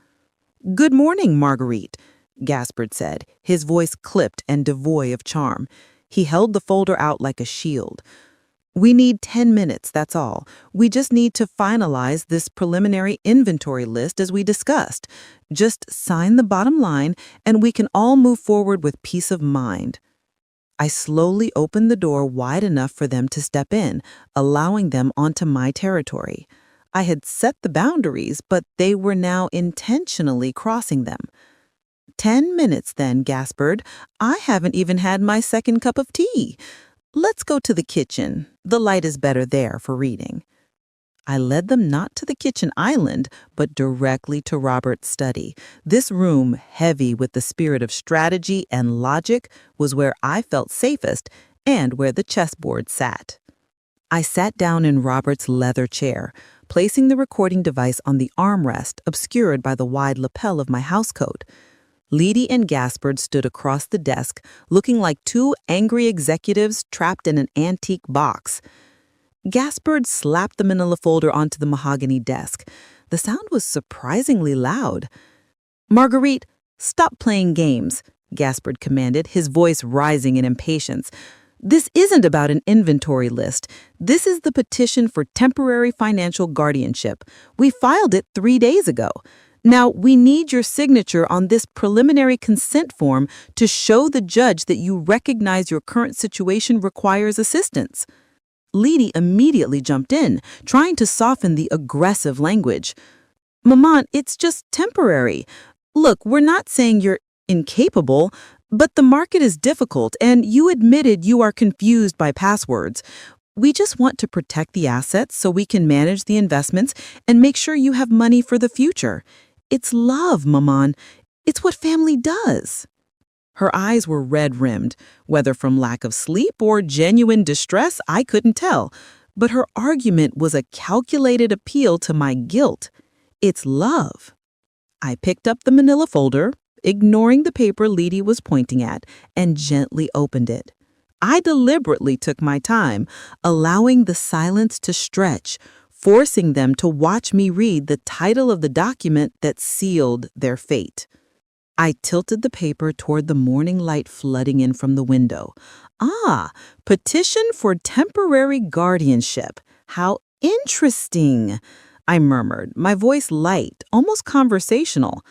"Good morning, Marguerite," Gaspard said, his voice clipped and devoid of charm. He held the folder out like a shield. "We need 10 minutes, that's all. We just need to finalize this preliminary inventory list as we discussed. Just sign the bottom line, and we can all move forward with peace of mind." I slowly opened the door wide enough for them to step in, allowing them onto my territory. I had set the boundaries, but they were now intentionally crossing them. 10 minutes then, Gaspard. I haven't even had my second cup of tea. Let's go to the kitchen. The light is better there for reading." I led them not to the kitchen island, but directly to Robert's study. This room, heavy with the spirit of strategy and logic, was where I felt safest and where the chessboard sat. I sat down in Robert's leather chair, placing the recording device on the armrest obscured by the wide lapel of my housecoat. Leedy and Gaspard stood across the desk, looking like 2 angry executives trapped in an antique box. Gaspard slapped the manila folder onto the mahogany desk. The sound was surprisingly loud. "Marguerite, stop playing games," Gaspard commanded, his voice rising in impatience. "This isn't about an inventory list. This is the petition for temporary financial guardianship. We filed it 3 days ago. Now, we need your signature on this preliminary consent form to show the judge that you recognize your current situation requires assistance. Leedy immediately jumped in, trying to soften the aggressive language. Maman, it's just temporary. Look, we're not saying you're incapable, but the market is difficult and you admitted you are confused by passwords. We just want to protect the assets so we can manage the investments and make sure you have money for the future. It's love, Maman. It's what family does. Her eyes were red-rimmed, whether from lack of sleep or genuine distress, I couldn't tell. But her argument was a calculated appeal to my guilt. It's love. I picked up the manila folder, ignoring the paper Leedy was pointing at, and gently opened it. I deliberately took my time, allowing the silence to stretch, forcing them to watch me read the title of the document that sealed their fate. I tilted the paper toward the morning light flooding in from the window. Petition for temporary guardianship. How interesting, I murmured, my voice light, almost conversational.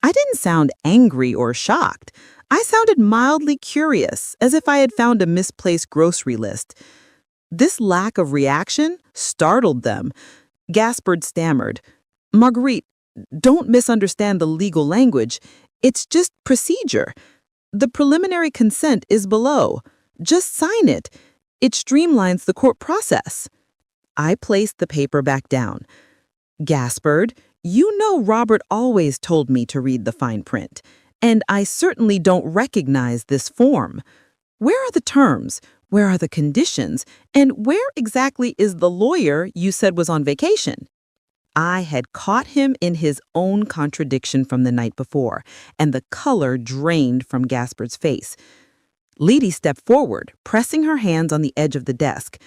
I didn't sound angry or shocked. I sounded mildly curious, as if I had found a misplaced grocery list. This lack of reaction startled them. Gaspard stammered, "Marguerite, don't misunderstand the legal language. It's just procedure. The preliminary consent is below. Just sign it. It streamlines the court process." I placed the paper back down. "Gaspard, you know Robert always told me to read the fine print, and I certainly don't recognize this form. Where are the terms? Where are the conditions? And where exactly is the lawyer you said was on vacation?" I had caught him in his own contradiction from the night before, and the color drained from Gaspard's face. Leedy stepped forward, pressing her hands on the edge of the desk.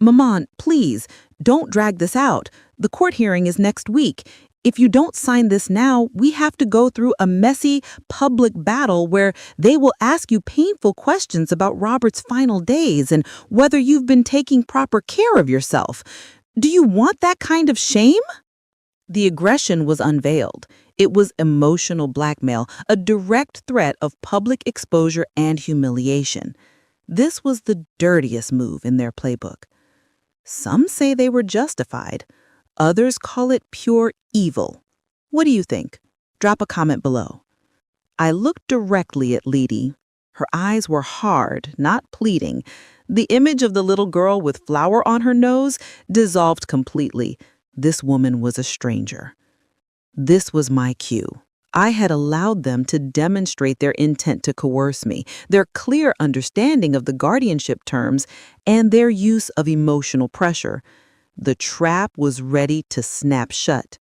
"Maman, please, don't drag this out. The court hearing is next week. If you don't sign this now, we have to go through a messy public battle where they will ask you painful questions about Robert's final days and whether you've been taking proper care of yourself. Do you want that kind of shame?" The aggression was unveiled. It was emotional blackmail, a direct threat of public exposure and humiliation. This was the dirtiest move in their playbook. Some say they were justified. Others call it pure evil. What do you think? Drop a comment below. I looked directly at Leedy. Her eyes were hard, not pleading. The image of the little girl with flour on her nose dissolved completely. This woman was a stranger. This was my cue. I had allowed them to demonstrate their intent to coerce me, their clear understanding of the guardianship terms, and their use of emotional pressure. The trap was ready to snap shut.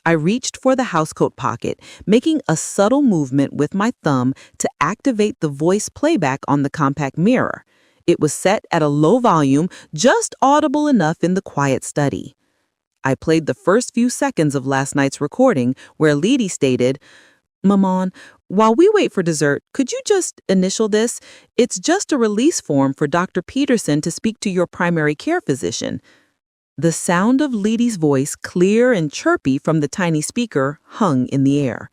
I reached for the housecoat pocket, making a subtle movement with my thumb to activate the voice playback on the compact mirror. It was set at a low volume, just audible enough in the quiet study. I played the first few seconds of last night's recording where Leedy stated, "Maman, while we wait for dessert, could you just initial this? It's just a release form for Dr. Peterson to speak to your primary care physician." The sound of Leedy's voice, clear and chirpy from the tiny speaker, hung in the air.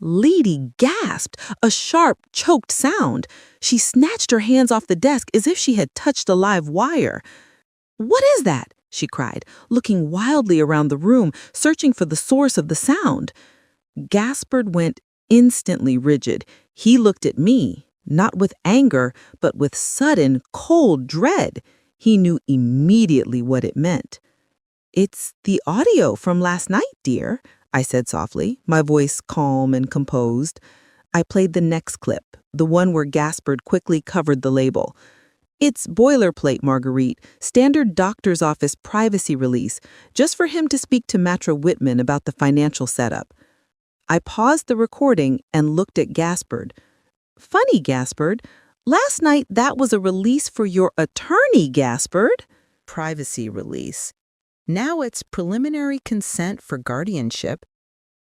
Leedy gasped, a sharp, choked sound. She snatched her hands off the desk as if she had touched a live wire. "What is that?" she cried, looking wildly around the room, searching for the source of the sound. Gaspard went instantly rigid. He looked at me, not with anger, but with sudden, cold dread. He knew immediately what it meant. "It's the audio from last night, dear," I said softly, my voice calm and composed. I played the next clip, the one where Gaspard quickly covered the label. "It's boilerplate, Marguerite, standard doctor's office privacy release, just for him to speak to Matra Whitman about the financial setup." I paused the recording and looked at Gaspard. "Funny, Gaspard. Last night that was a release for your attorney, Gaspard." Privacy release. Now it's preliminary consent for guardianship,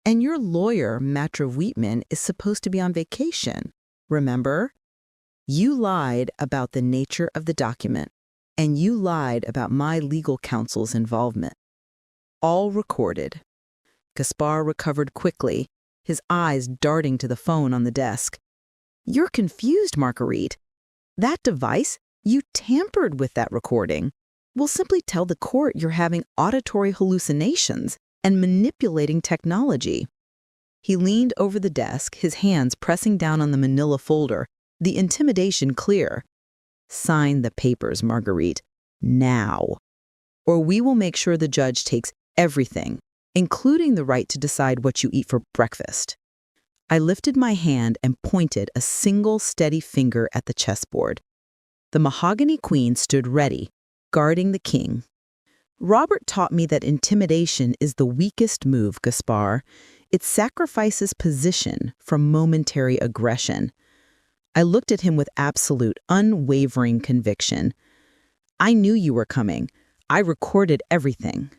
and your lawyer, Matra Wheatman, is supposed to be on vacation. Remember? You lied about the nature of the document, and you lied about my legal counsel's involvement. All recorded. Gaspar recovered quickly, his eyes darting to the phone on the desk. "You're confused, Marguerite. That device, you tampered with that recording. We'll simply tell the court you're having auditory hallucinations and manipulating technology." He leaned over the desk, his hands pressing down on the manila folder, the intimidation clear. "Sign the papers, Marguerite, now. Or we will make sure the judge takes everything, including the right to decide what you eat for breakfast." I lifted my hand and pointed a single steady finger at the chessboard. The mahogany queen stood ready, guarding the king. "Robert taught me that intimidation is the weakest move, Gaspar. It sacrifices position for momentary aggression." I looked at him with absolute, unwavering conviction. "I knew you were coming. I recorded everything."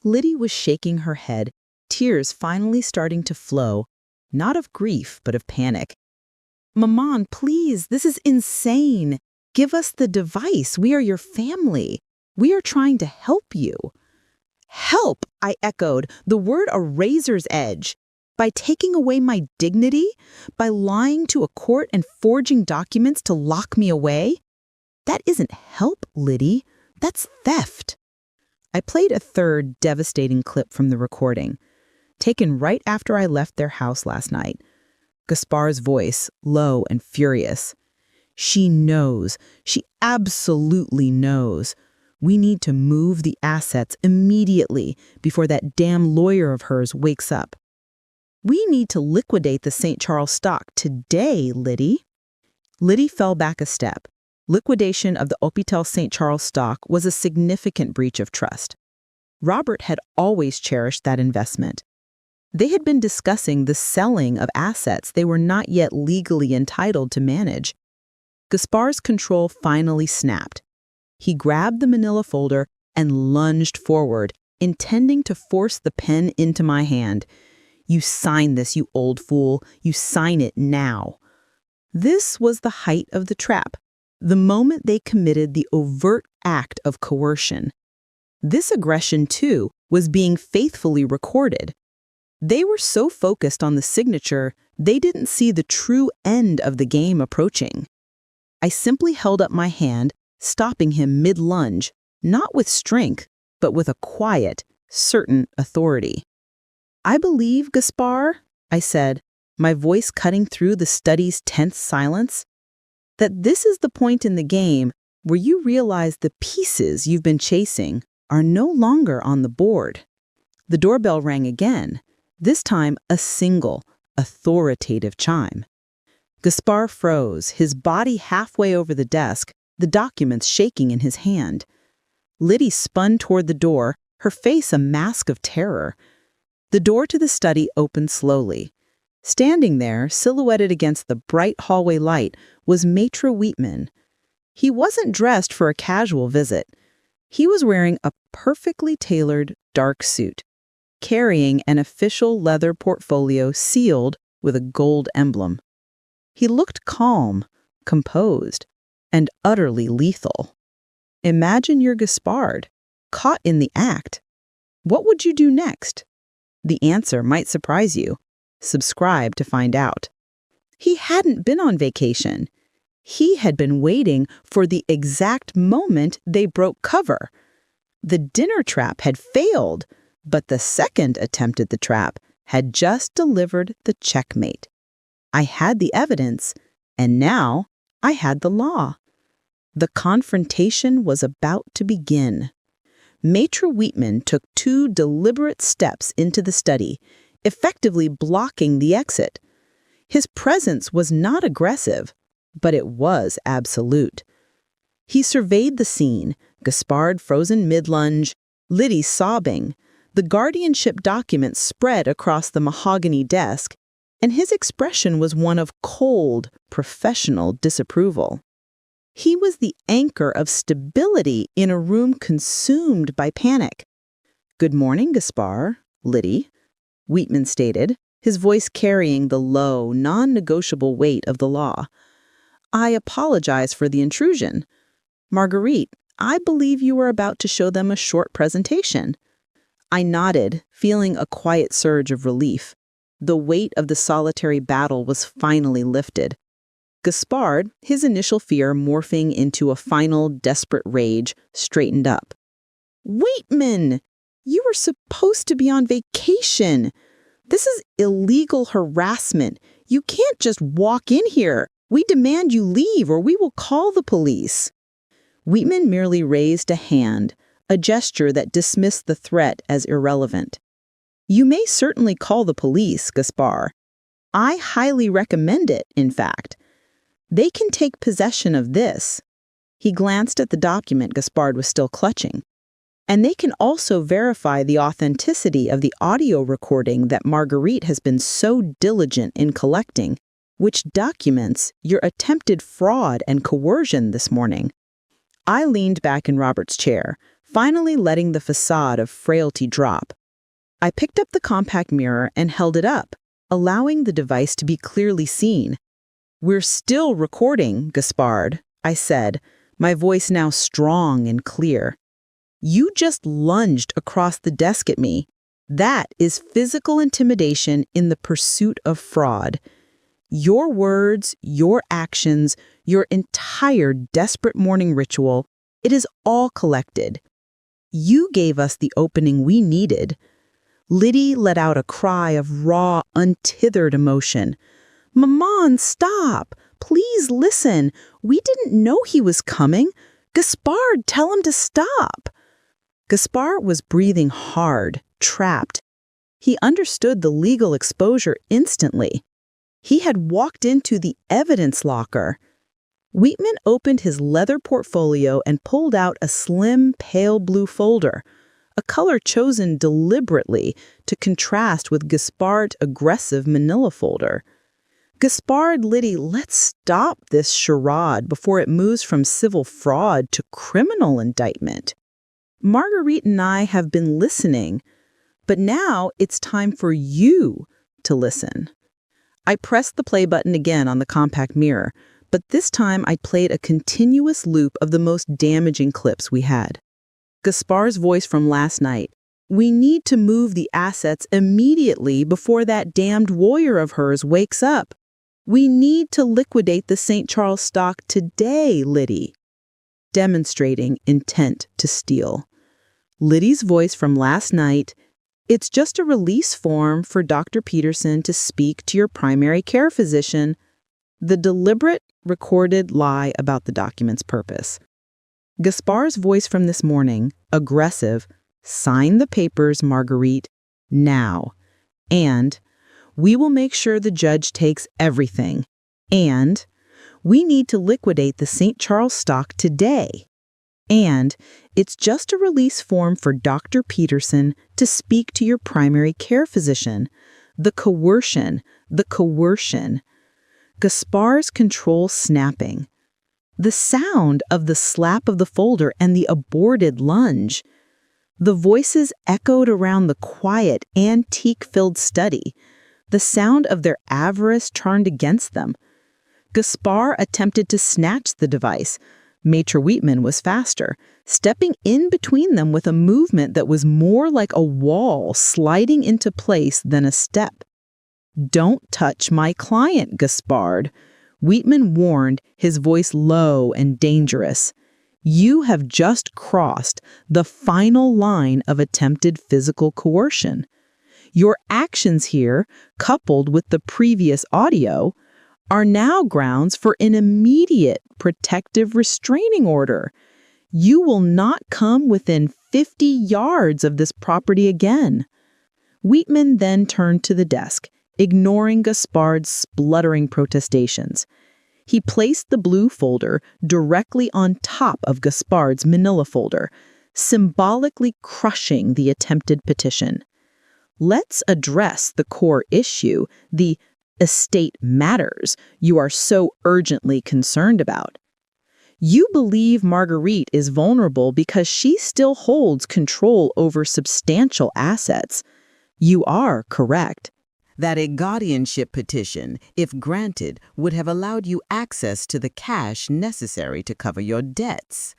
Liddy was shaking her head, tears finally starting to flow, not of grief, but of panic. "Maman, please, this is insane. Give us the device. We are your family. We are trying to help you." "Help," I echoed, the word a razor's edge. "By taking away my dignity? By lying to a court and forging documents to lock me away? That isn't help, Liddy. That's theft." I played a third devastating clip from the recording, taken right after I left their house last night. Gaspar's voice, low and furious. "She knows. She absolutely knows. We need to move the assets immediately before that damn lawyer of hers wakes up. We need to liquidate the St. Charles stock today, Liddy." Liddy fell back a step. Liquidation of the Hôpital St. Charles stock was a significant breach of trust. Robert had always cherished that investment. They had been discussing the selling of assets they were not yet legally entitled to manage. Gaspar's control finally snapped. He grabbed the manila folder and lunged forward, intending to force the pen into my hand. "You sign this, you old fool. You sign it now." This was the height of the trap, the moment they committed the overt act of coercion. This aggression, too, was being faithfully recorded. They were so focused on the signature, they didn't see the true end of the game approaching. I simply held up my hand, stopping him mid-lunge, not with strength, but with a quiet, certain authority. "I believe, Gaspar," I said, my voice cutting through the study's tense silence, "that this is the point in the game where you realize the pieces you've been chasing are no longer on the board." The doorbell rang again, this time a single, authoritative chime. Gaspar froze, his body halfway over the desk, the documents shaking in his hand. Liddy spun toward the door, her face a mask of terror. The door to the study opened slowly. Standing there, silhouetted against the bright hallway light, was Maitre Wheatman. He wasn't dressed for a casual visit. He was wearing a perfectly tailored dark suit, carrying an official leather portfolio sealed with a gold emblem. He looked calm, composed, and utterly lethal. Imagine you're Gaspard, caught in the act. What would you do next? The answer might surprise you. Subscribe to find out. He hadn't been on vacation. He had been waiting for the exact moment they broke cover. The dinner trap had failed, but the second attempt at the trap had just delivered the checkmate. I had the evidence, and now I had the law. The confrontation was about to begin. Maitre Wheatman took 2 deliberate steps into the study, effectively blocking the exit. His presence was not aggressive, but it was absolute. He surveyed the scene, Gaspard frozen mid-lunge, Liddy sobbing, the guardianship documents spread across the mahogany desk, and his expression was one of cold, professional disapproval. He was the anchor of stability in a room consumed by panic. "Good morning, Gaspar, Liddy," Wheatman stated, his voice carrying the low, non-negotiable weight of the law. "I apologize for the intrusion. Marguerite, I believe you were about to show them a short presentation." I nodded, feeling a quiet surge of relief. The weight of the solitary battle was finally lifted. Gaspard, his initial fear morphing into a final desperate rage, straightened up. Waitman! You were supposed to be on vacation. This is illegal harassment. You can't just walk in here. We demand you leave or we will call the police. Wheatman merely raised a hand, a gesture that dismissed the threat as irrelevant. You may certainly call the police, Gaspard. I highly recommend it, in fact. They can take possession of this. He glanced at the document Gaspard was still clutching. And they can also verify the authenticity of the audio recording that Marguerite has been so diligent in collecting, which documents your attempted fraud and coercion this morning. I leaned back in Robert's chair, finally letting the facade of frailty drop. I picked up the compact mirror and held it up, allowing the device to be clearly seen. We're still recording, Gaspard, I said, my voice now strong and clear. You just lunged across the desk at me. That is physical intimidation in the pursuit of fraud. Your words, your actions, your entire desperate morning ritual, it is all collected. You gave us the opening we needed. Liddy let out a cry of raw, untethered emotion. Maman, stop! Please listen. We didn't know he was coming. Gaspard, tell him to stop. Gaspard was breathing hard, trapped. He understood the legal exposure instantly. He had walked into the evidence locker. Wheatman opened his leather portfolio and pulled out a slim, pale blue folder, a color chosen deliberately to contrast with Gaspard's aggressive manila folder. Gaspard, Liddy, let's stop this charade before it moves from civil fraud to criminal indictment. Marguerite and I have been listening, but now it's time for you to listen. I pressed the play button again on the compact mirror, but this time I played a continuous loop of the most damaging clips we had. Gaspard's voice from last night. We need to move the assets immediately before that damned warrior of hers wakes up. We need to liquidate the St. Charles stock today, Liddy. Demonstrating intent to steal. Liddy's voice from last night. It's just a release form for Dr. Peterson to speak to your primary care physician. The deliberate, recorded lie about the document's purpose. Gaspard's voice from this morning, aggressive. Sign the papers, Marguerite, now. And we will make sure the judge takes everything. And we need to liquidate the St. Charles stock today. And it's just a release form for Dr. Peterson to speak to your primary care physician. The coercion. Gaspard's control snapping. The sound of the slap of the folder and the aborted lunge. The voices echoed around the quiet, antique-filled study. The sound of their avarice turned against them. Gaspard attempted to snatch the device. Maitre Wheatman was faster, stepping in between them with a movement that was more like a wall sliding into place than a step. Don't touch my client, Gaspard. Wheatman warned, his voice low and dangerous. You have just crossed the final line of attempted physical coercion. Your actions here, coupled with the previous audio, are now grounds for an immediate protective restraining order. You will not come within 50 yards of this property again. Wheatman then turned to the desk, ignoring Gaspard's spluttering protestations. He placed the blue folder directly on top of Gaspard's manila folder, symbolically crushing the attempted petition. Let's address the core issue, the estate matters you are so urgently concerned about. You believe Marguerite is vulnerable because she still holds control over substantial assets. You are correct. That a guardianship petition, if granted, would have allowed you access to the cash necessary to cover your debts.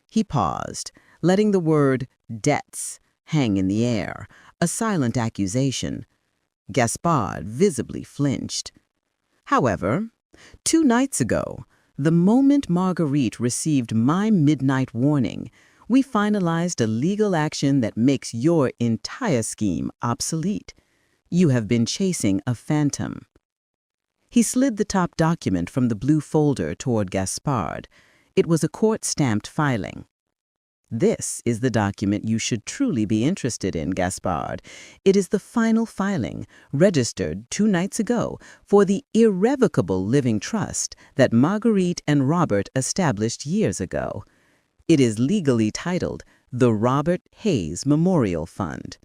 He paused, letting the word debts hang in the air, a silent accusation. Gaspard visibly flinched. However, 2 nights ago, the moment Marguerite received my midnight warning, we finalized a legal action that makes your entire scheme obsolete. You have been chasing a phantom. He slid the top document from the blue folder toward Gaspard. It was a court-stamped filing. This is the document you should truly be interested in, Gaspard. It is the final filing, registered 2 nights ago, for the irrevocable living trust that Marguerite and Robert established years ago. It is legally titled the Robert Hayes Memorial Fund.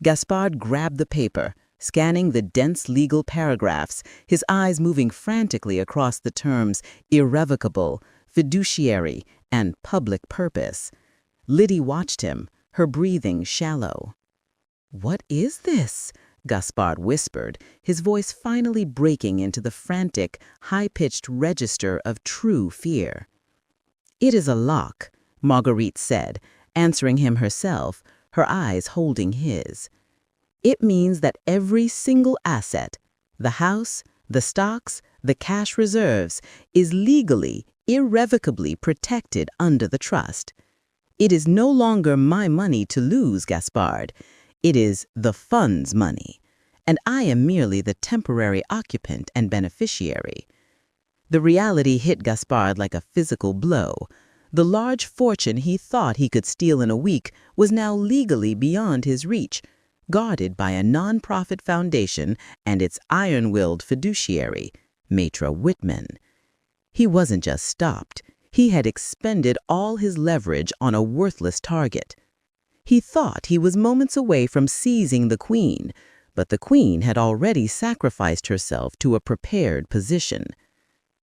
Gaspard grabbed the paper, scanning the dense legal paragraphs, his eyes moving frantically across the terms irrevocable, fiduciary, and public purpose. Liddy watched him, her breathing shallow. "What is this?" Gaspard whispered, his voice finally breaking into the frantic, high-pitched register of true fear. "It is a lock," Marguerite said, answering him herself, her eyes holding his. "It means that every single asset, the house, the stocks, the cash reserves, is legally, irrevocably protected under the trust. It is no longer my money to lose, Gaspard. It is the fund's money, and I am merely the temporary occupant and beneficiary." The reality hit Gaspard like a physical blow. The large fortune he thought he could steal in a week was now legally beyond his reach, guarded by a non-profit foundation and its iron-willed fiduciary, Maitre Whitman. He wasn't just stopped. He had expended all his leverage on a worthless target. He thought he was moments away from seizing the Queen, but the Queen had already sacrificed herself to a prepared position.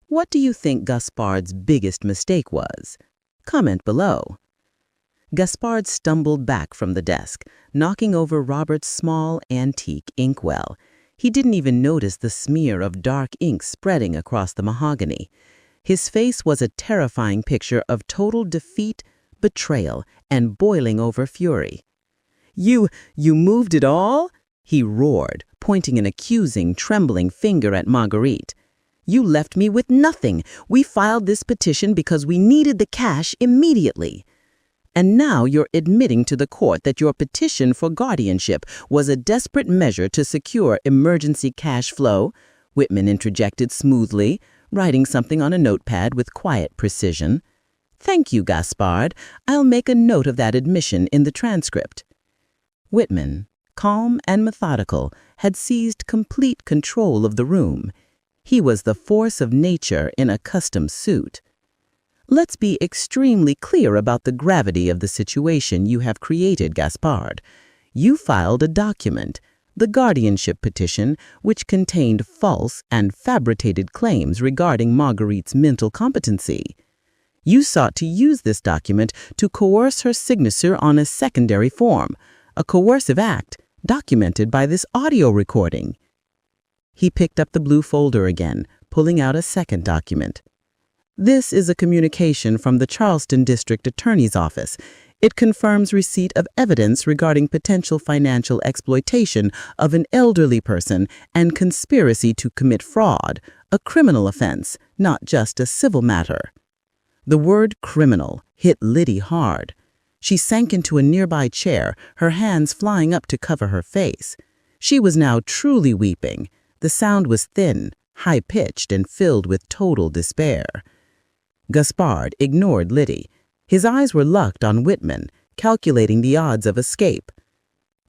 What do you think Gaspard's biggest mistake was? Comment below. Gaspard stumbled back from the desk, knocking over Robert's small, antique inkwell. He didn't even notice the smear of dark ink spreading across the mahogany. His face was a terrifying picture of total defeat, betrayal, and boiling over fury. You moved it all?" he roared, pointing an accusing, trembling finger at Marguerite. "You left me with nothing. We filed this petition because we needed the cash immediately. And now you're admitting to the court that your petition for guardianship was a desperate measure to secure emergency cash flow," Whitman interjected smoothly, writing something on a notepad with quiet precision. "Thank you, Gaspard. I'll make a note of that admission in the transcript." Whitman, calm and methodical, had seized complete control of the room. He was the force of nature in a custom suit. "Let's be extremely clear about the gravity of the situation you have created, Gaspard. You filed a document, the guardianship petition, which contained false and fabricated claims regarding Marguerite's mental competency. You sought to use this document to coerce her signature on a secondary form, a coercive act documented by this audio recording." He picked up the blue folder again, pulling out a second document. "This is a communication from the Charleston District Attorney's Office. It confirms receipt of evidence regarding potential financial exploitation of an elderly person and conspiracy to commit fraud, a criminal offense, not just a civil matter." The word criminal hit Liddy hard. She sank into a nearby chair, her hands flying up to cover her face. She was now truly weeping. The sound was thin, high-pitched, and filled with total despair. Gaspard ignored Liddy. His eyes were locked on Whitman, calculating the odds of escape.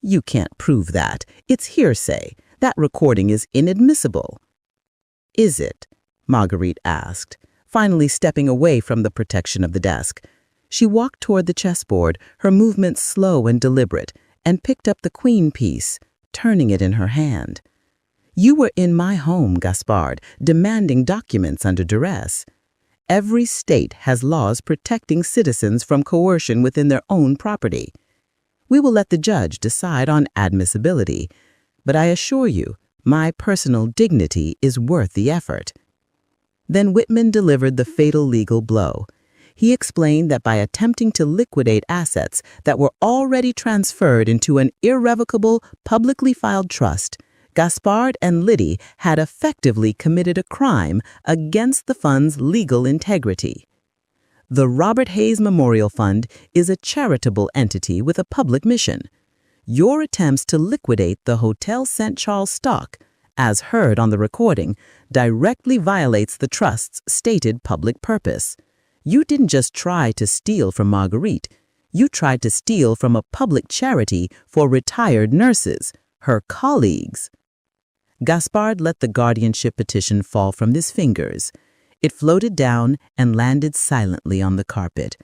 "You can't prove that. It's hearsay. That recording is inadmissible." "Is it?" Marguerite asked, finally stepping away from the protection of the desk. She walked toward the chessboard, her movements slow and deliberate, and picked up the queen piece, turning it in her hand. "You were in my home, Gaspard, demanding documents under duress. Every state has laws protecting citizens from coercion within their own property. We will let the judge decide on admissibility, but I assure you, my personal dignity is worth the effort." Then Whitman delivered the fatal legal blow. He explained that by attempting to liquidate assets that were already transferred into an irrevocable, publicly filed trust, Gaspard and Liddy had effectively committed a crime against the fund's legal integrity. The Robert Hayes Memorial Fund is a charitable entity with a public mission. Your attempts to liquidate the Hotel St. Charles stock, as heard on the recording, directly violates the trust's stated public purpose. You didn't just try to steal from Marguerite. You tried to steal from a public charity for retired nurses, her colleagues. Gaspard let the guardianship petition fall from his fingers. It floated down and landed silently on the carpet.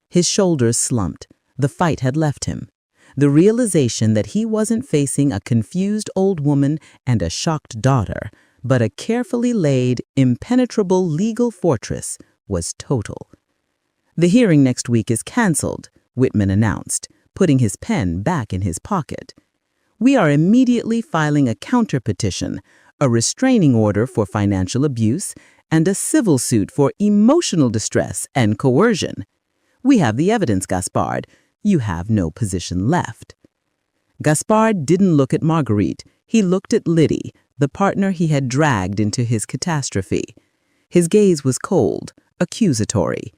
His shoulders slumped. The fight had left him. The realization that he wasn't facing a confused old woman and a shocked daughter, but a carefully laid, impenetrable legal fortress was total. The hearing next week is canceled, Whitman announced, putting his pen back in his pocket. We are immediately filing a counterpetition, a restraining order for financial abuse, and a civil suit for emotional distress and coercion. We have the evidence, Gaspard. You have no position left. Gaspard didn't look at Marguerite. He looked at Liddy, the partner he had dragged into his catastrophe. His gaze was cold, accusatory.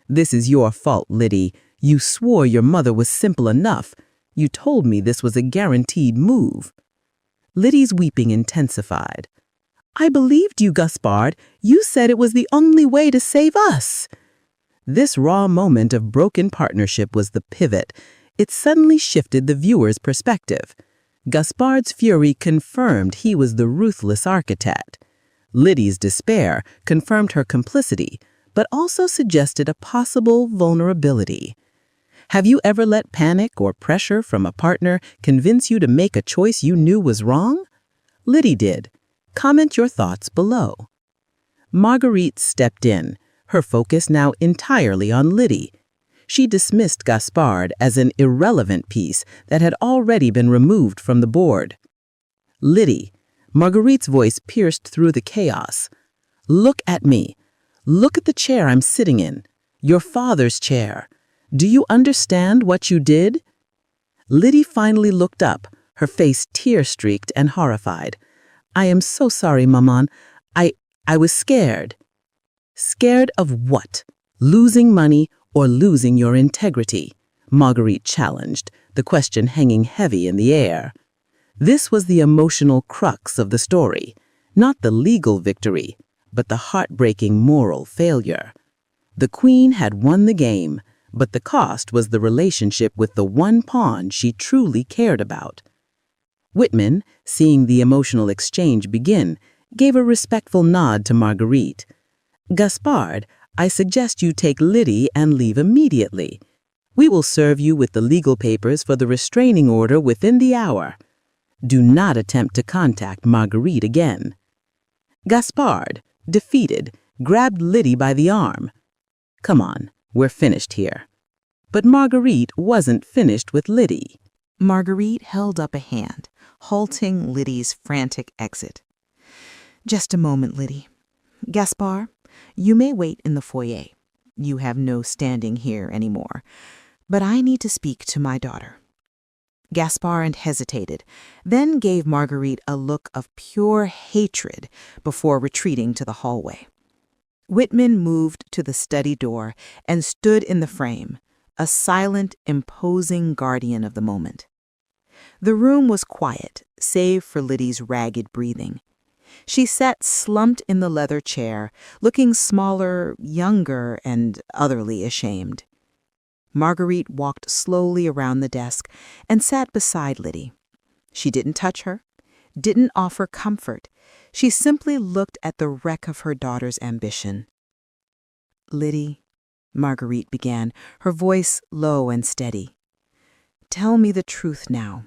This is your fault, Liddy. You swore your mother was simple enough. You told me this was a guaranteed move. Liddy's weeping intensified. I believed you, Gaspard. You said it was the only way to save us. This raw moment of broken partnership was the pivot. It suddenly shifted the viewer's perspective. Gaspard's fury confirmed he was the ruthless architect. Liddy's despair confirmed her complicity, but also suggested a possible vulnerability. Have you ever let panic or pressure from a partner convince you to make a choice you knew was wrong? Liddy did. Comment your thoughts below. Marguerite stepped in, her focus now entirely on Liddy. She dismissed Gaspard as an irrelevant piece that had already been removed from the board. Liddy, Marguerite's voice pierced through the chaos. Look at me. Look at the chair I'm sitting in. Your father's chair. Do you understand what you did? Liddy finally looked up, her face tear-streaked and horrified. I am so sorry, Maman. I was scared. Scared of what? Losing money or losing your integrity? Marguerite challenged, the question hanging heavy in the air. This was the emotional crux of the story, not the legal victory, but the heartbreaking moral failure. The Queen had won the game, but the cost was the relationship with the one pawn she truly cared about. Whitman, seeing the emotional exchange begin, gave a respectful nod to Marguerite. Gaspard, I suggest you take Liddy and leave immediately. We will serve you with the legal papers for the restraining order within the hour. Do not attempt to contact Marguerite again. Gaspard, defeated, grabbed Liddy by the arm. Come on, we're finished here. But Marguerite wasn't finished with Liddy. Marguerite held up a hand, halting Liddy's frantic exit. Just a moment, Liddy. Gaspard, you may wait in the foyer. You have no standing here anymore. But I need to speak to my daughter. Gaspard hesitated, then gave Marguerite a look of pure hatred before retreating to the hallway. Whitman moved to the study door and stood in the frame, a silent, imposing guardian of the moment. The room was quiet, save for Liddy's ragged breathing. She sat slumped in the leather chair, looking smaller, younger, and utterly ashamed. Marguerite walked slowly around the desk and sat beside Liddy. She didn't touch her, didn't offer comfort. She simply looked at the wreck of her daughter's ambition. Liddy, Marguerite began, her voice low and steady. Tell me the truth now.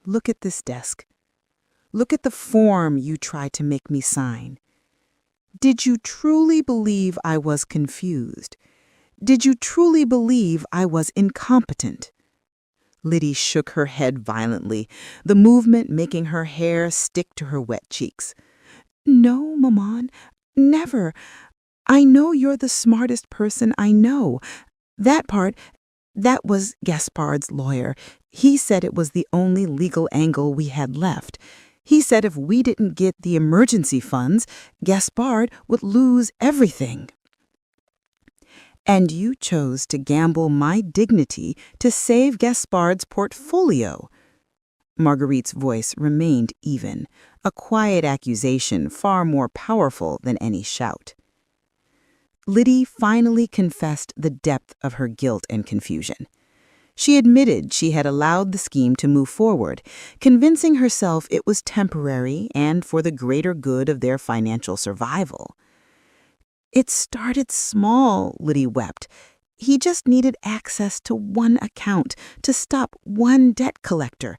Look at this desk. Look at the form you tried to make me sign. Did you truly believe I was confused? Did you truly believe I was incompetent? Liddy shook her head violently, the movement making her hair stick to her wet cheeks. No, Maman, never. I know you're the smartest person I know. That part, that was Gaspard's lawyer. He said it was the only legal angle we had left. He said if we didn't get the emergency funds, Gaspard would lose everything. And you chose to gamble my dignity to save Gaspard's portfolio. Marguerite's voice remained even, a quiet accusation far more powerful than any shout. Liddy finally confessed the depth of her guilt and confusion. She admitted she had allowed the scheme to move forward, convincing herself it was temporary and for the greater good of their financial survival. It started small, Liddy wept. He just needed access to one account to stop one debt collector.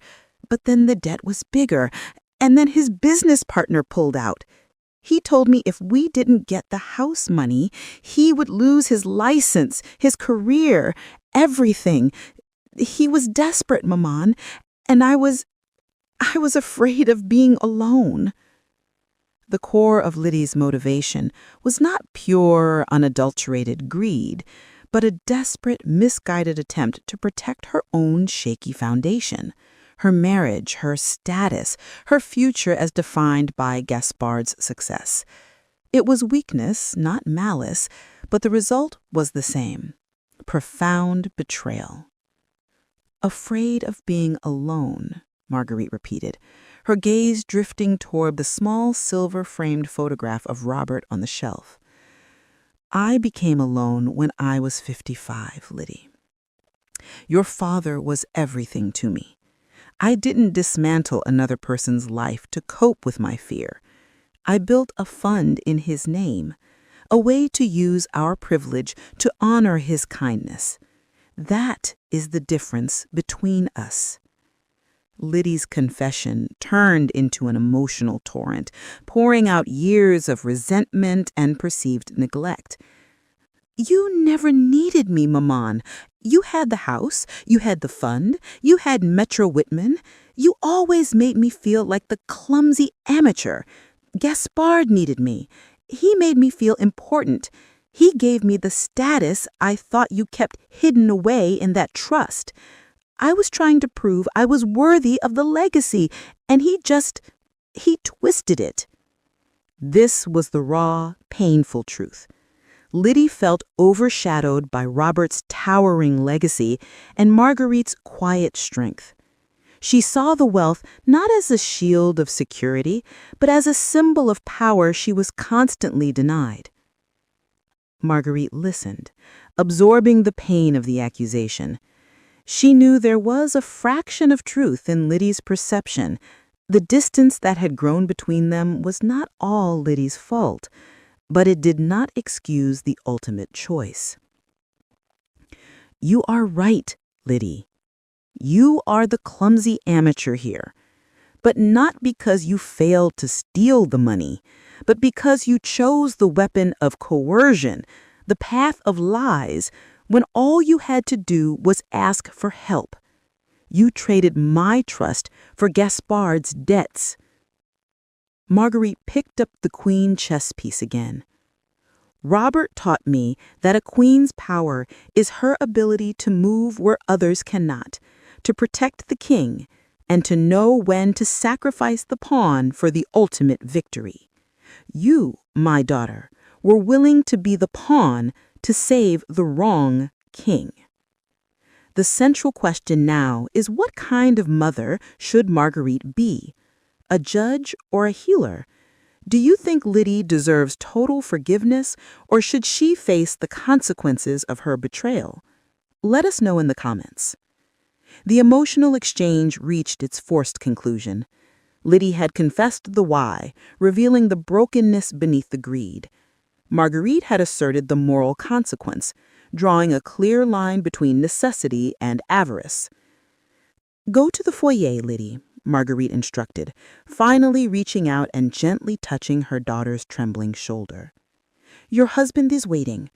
But then the debt was bigger, and then his business partner pulled out. He told me if we didn't get the house money, he would lose his license, his career, everything. He was desperate, Maman, and I was afraid of being alone. The core of Liddy's motivation was not pure, unadulterated greed, but a desperate, misguided attempt to protect her own shaky foundation, her marriage, her status, her future as defined by Gaspard's success. It was weakness, not malice, but the result was the same: profound betrayal. Afraid of being alone, Marguerite repeated, her gaze drifting toward the small silver-framed photograph of Robert on the shelf. I became alone when I was 55, Liddy. Your father was everything to me. I didn't dismantle another person's life to cope with my fear. I built a fund in his name, a way to use our privilege to honor his kindness. That is the difference between us. Liddy's confession turned into an emotional torrent, pouring out years of resentment and perceived neglect. You never needed me, Maman. You had the house, you had the fund, you had Metro Whitman. You always made me feel like the clumsy amateur. Gaspard needed me. He made me feel important. He gave me the status I thought you kept hidden away in that trust. I was trying to prove I was worthy of the legacy, and he twisted it. This was the raw, painful truth. Liddy felt overshadowed by Robert's towering legacy and Marguerite's quiet strength. She saw the wealth not as a shield of security, but as a symbol of power she was constantly denied. Marguerite listened, absorbing the pain of the accusation. She knew there was a fraction of truth in Liddy's perception. The distance that had grown between them was not all Liddy's fault, but it did not excuse the ultimate choice. You are right, Liddy. You are the clumsy amateur here, but not because you failed to steal the money, but because you chose the weapon of coercion, the path of lies, when all you had to do was ask for help. You traded my trust for Gaspard's debts. Marguerite picked up the queen chess piece again. Robert taught me that a queen's power is her ability to move where others cannot, to protect the king, and to know when to sacrifice the pawn for the ultimate victory. You, my daughter, were willing to be the pawn to save the wrong king. The central question now is, what kind of mother should Marguerite be? A judge or a healer? Do you think Liddy deserves total forgiveness, or should she face the consequences of her betrayal? Let us know in the comments. The emotional exchange reached its forced conclusion. Liddy had confessed the why, revealing the brokenness beneath the greed. Marguerite had asserted the moral consequence, drawing a clear line between necessity and avarice. Go to the foyer, Liddy, Marguerite instructed, finally reaching out and gently touching her daughter's trembling shoulder. Your husband is waiting.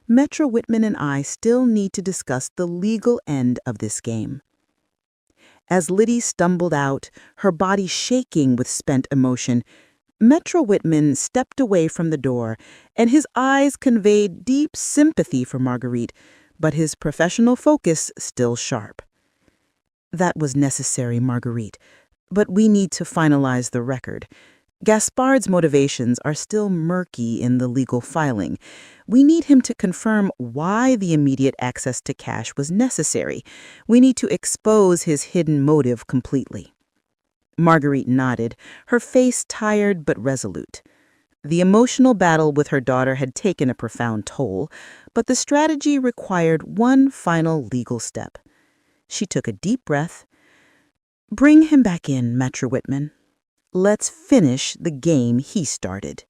Metro Whitman and I still need to discuss the legal end of this game. As Liddy stumbled out, her body shaking with spent emotion, Metro Whitman stepped away from the door, and his eyes conveyed deep sympathy for Marguerite, but his professional focus still sharp. That was necessary, Marguerite, but we need to finalize the record. Gaspard's motivations are still murky in the legal filing. We need him to confirm why the immediate access to cash was necessary. We need to expose his hidden motive completely. Marguerite nodded, her face tired but resolute. The emotional battle with her daughter had taken a profound toll, but the strategy required one final legal step. She took a deep breath. Bring him back in, Metro Whitman. Let's finish the game he started.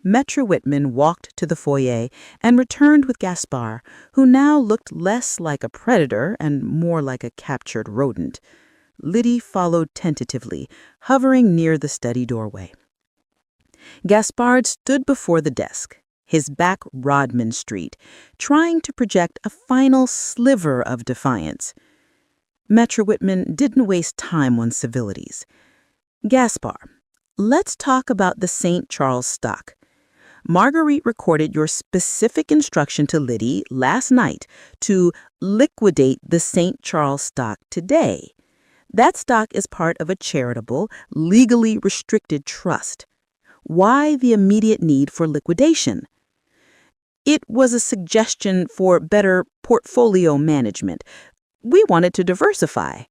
Metro Whitman walked to the foyer and returned with Gaspard, who now looked less like a predator and more like a captured rodent. Liddy followed tentatively, hovering near the study doorway. Gaspard stood before the desk, his back Rodman Street, trying to project a final sliver of defiance. Metro Whitman didn't waste time on civilities. Gaspard, let's talk about the St. Charles stock. Marguerite recorded your specific instruction to Liddy last night to liquidate the St. Charles stock today. That stock is part of a charitable, legally restricted trust. Why the immediate need for liquidation? It was a suggestion for better portfolio management. We wanted to diversify.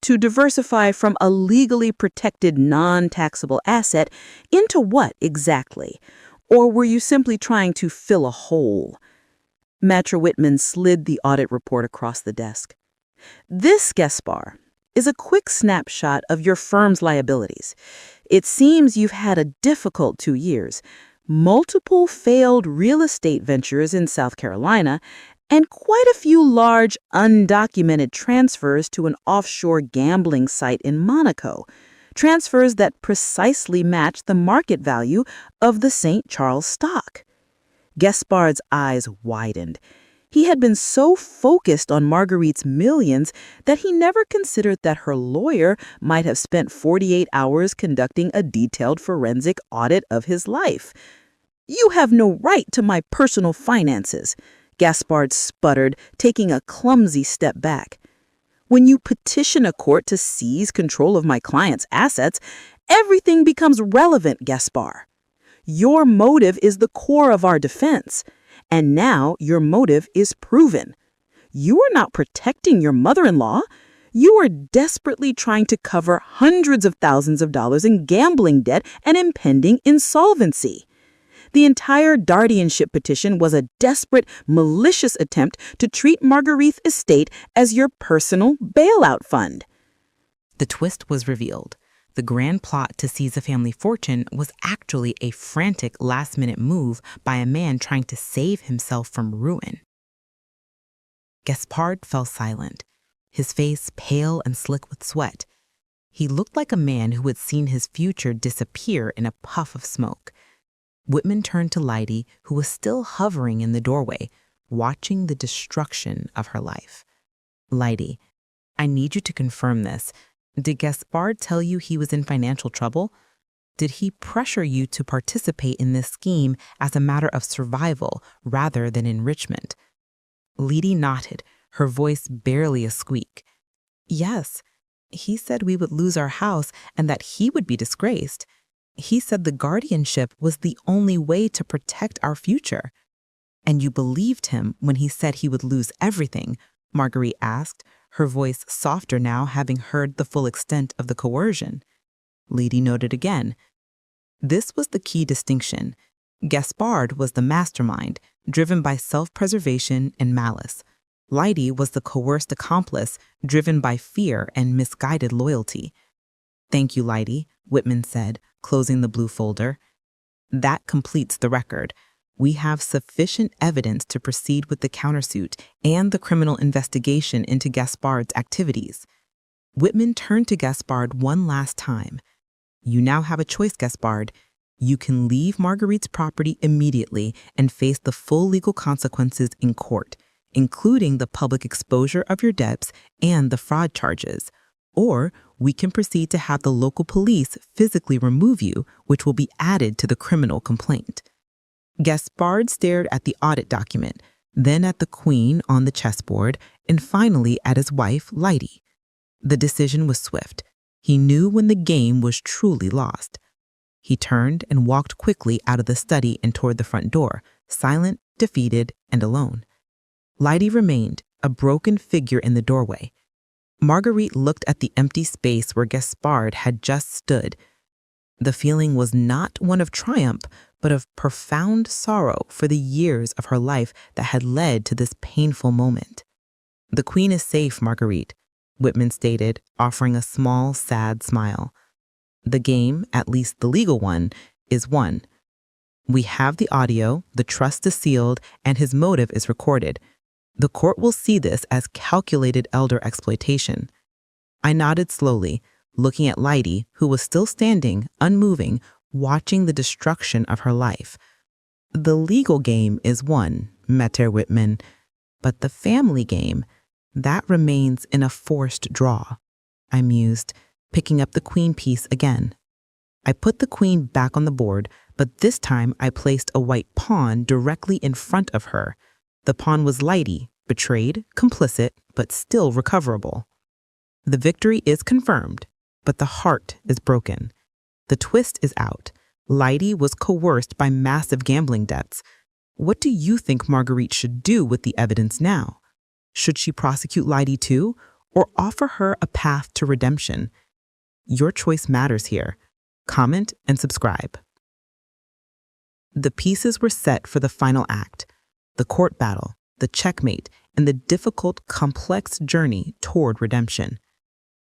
To diversify from a legally protected non-taxable asset into what exactly? Or were you simply trying to fill a hole? Metro Whitman slid the audit report across the desk. This, Gaspard, is a quick snapshot of your firm's liabilities. It seems you've had a difficult 2 years, multiple failed real estate ventures in South Carolina, and quite a few large, undocumented transfers to an offshore gambling site in Monaco, transfers that precisely match the market value of the St. Charles stock. Gaspard's eyes widened. He had been so focused on Marguerite's millions that he never considered that her lawyer might have spent 48 hours conducting a detailed forensic audit of his life. "You have no right to my personal finances," Gaspard sputtered, taking a clumsy step back. "When you petition a court to seize control of my client's assets, everything becomes relevant, Gaspard. Your motive is the core of our defense. And now your motive is proven. You are not protecting your mother-in-law. You are desperately trying to cover hundreds of thousands of dollars in gambling debt and impending insolvency. The entire guardianship petition was a desperate, malicious attempt to treat Marguerite's estate as your personal bailout fund." The twist was revealed. The grand plot to seize a family fortune was actually a frantic last-minute move by a man trying to save himself from ruin. Gaspard fell silent, his face pale and slick with sweat. He looked like a man who had seen his future disappear in a puff of smoke. Whitman turned to Liddy, who was still hovering in the doorway, watching the destruction of her life. "Liddy, I need you to confirm this. Did Gaspard tell you he was in financial trouble? Did he pressure you to participate in this scheme as a matter of survival rather than enrichment?" Liddy nodded, her voice barely a squeak. "Yes, he said we would lose our house and that he would be disgraced. He said the guardianship was the only way to protect our future." "And you believed him when he said he would lose everything?" Marguerite asked, her voice softer now, having heard the full extent of the coercion. Liddy noted again. This was the key distinction. Gaspard was the mastermind, driven by self-preservation and malice. Liddy was the coerced accomplice, driven by fear and misguided loyalty. "Thank you, Liddy," Whitman said, closing the blue folder. "That completes the record. We have sufficient evidence to proceed with the countersuit and the criminal investigation into Gaspard's activities." Whitman turned to Gaspard one last time. "You now have a choice, Gaspard. You can leave Marguerite's property immediately and face the full legal consequences in court, including the public exposure of your debts and the fraud charges. Or we can proceed to have the local police physically remove you, which will be added to the criminal complaint. Gaspard stared at the audit document, then at the queen on the chessboard, and finally at his wife, Lydie. The decision was swift. He knew when the game was truly lost. He turned and walked quickly out of the study and toward the front door, silent, defeated, and alone. Lydie remained, a broken figure in the doorway. Marguerite looked at the empty space where Gaspard had just stood. The feeling was not one of triumph, but of profound sorrow for the years of her life that had led to this painful moment. "The queen is safe, Marguerite," Whitman stated, offering a small, sad smile. "The game, at least the legal one, is won. We have the audio, the trust is sealed, and his motive is recorded. The court will see this as calculated elder exploitation." I nodded slowly, looking at Lydie, who was still standing, unmoving, watching the destruction of her life. "The legal game is won, Maître Whitman, but the family game, that remains in a forced draw," I mused, picking up the queen piece again. I put the queen back on the board, but this time I placed a white pawn directly in front of her. The pawn was Lydie, betrayed, complicit, but still recoverable. The victory is confirmed, but the heart is broken. The twist is out. Lydie was coerced by massive gambling debts. What do you think Marguerite should do with the evidence now? Should she prosecute Lydie too, or offer her a path to redemption? Your choice matters here. Comment and subscribe. The pieces were set for the final act, the court battle, the checkmate, and the difficult, complex journey toward redemption.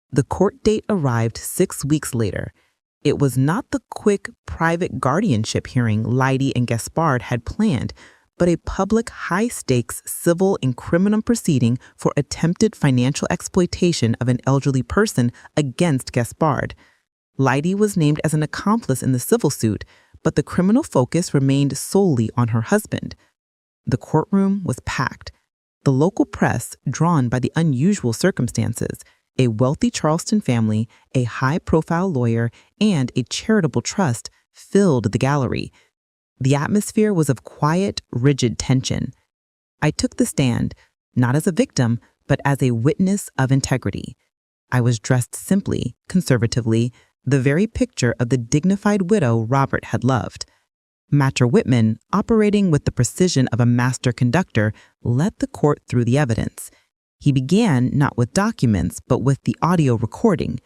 The court date arrived 6 weeks later. It was not the quick, private guardianship hearing Lydie and Gaspard had planned, but a public, high-stakes civil in criminal proceeding for attempted financial exploitation of an elderly person against Gaspard. Lydie was named as an accomplice in the civil suit, but the criminal focus remained solely on her husband. The courtroom was packed. The local press, drawn by the unusual circumstances, a wealthy Charleston family, a high-profile lawyer, and a charitable trust, filled the gallery. The atmosphere was of quiet, rigid tension. I took the stand, not as a victim, but as a witness of integrity. I was dressed simply, conservatively, the very picture of the dignified widow Robert had loved. Maître Whitman, operating with the precision of a master conductor, led the court through the evidence. He began not with documents, but with the audio recording.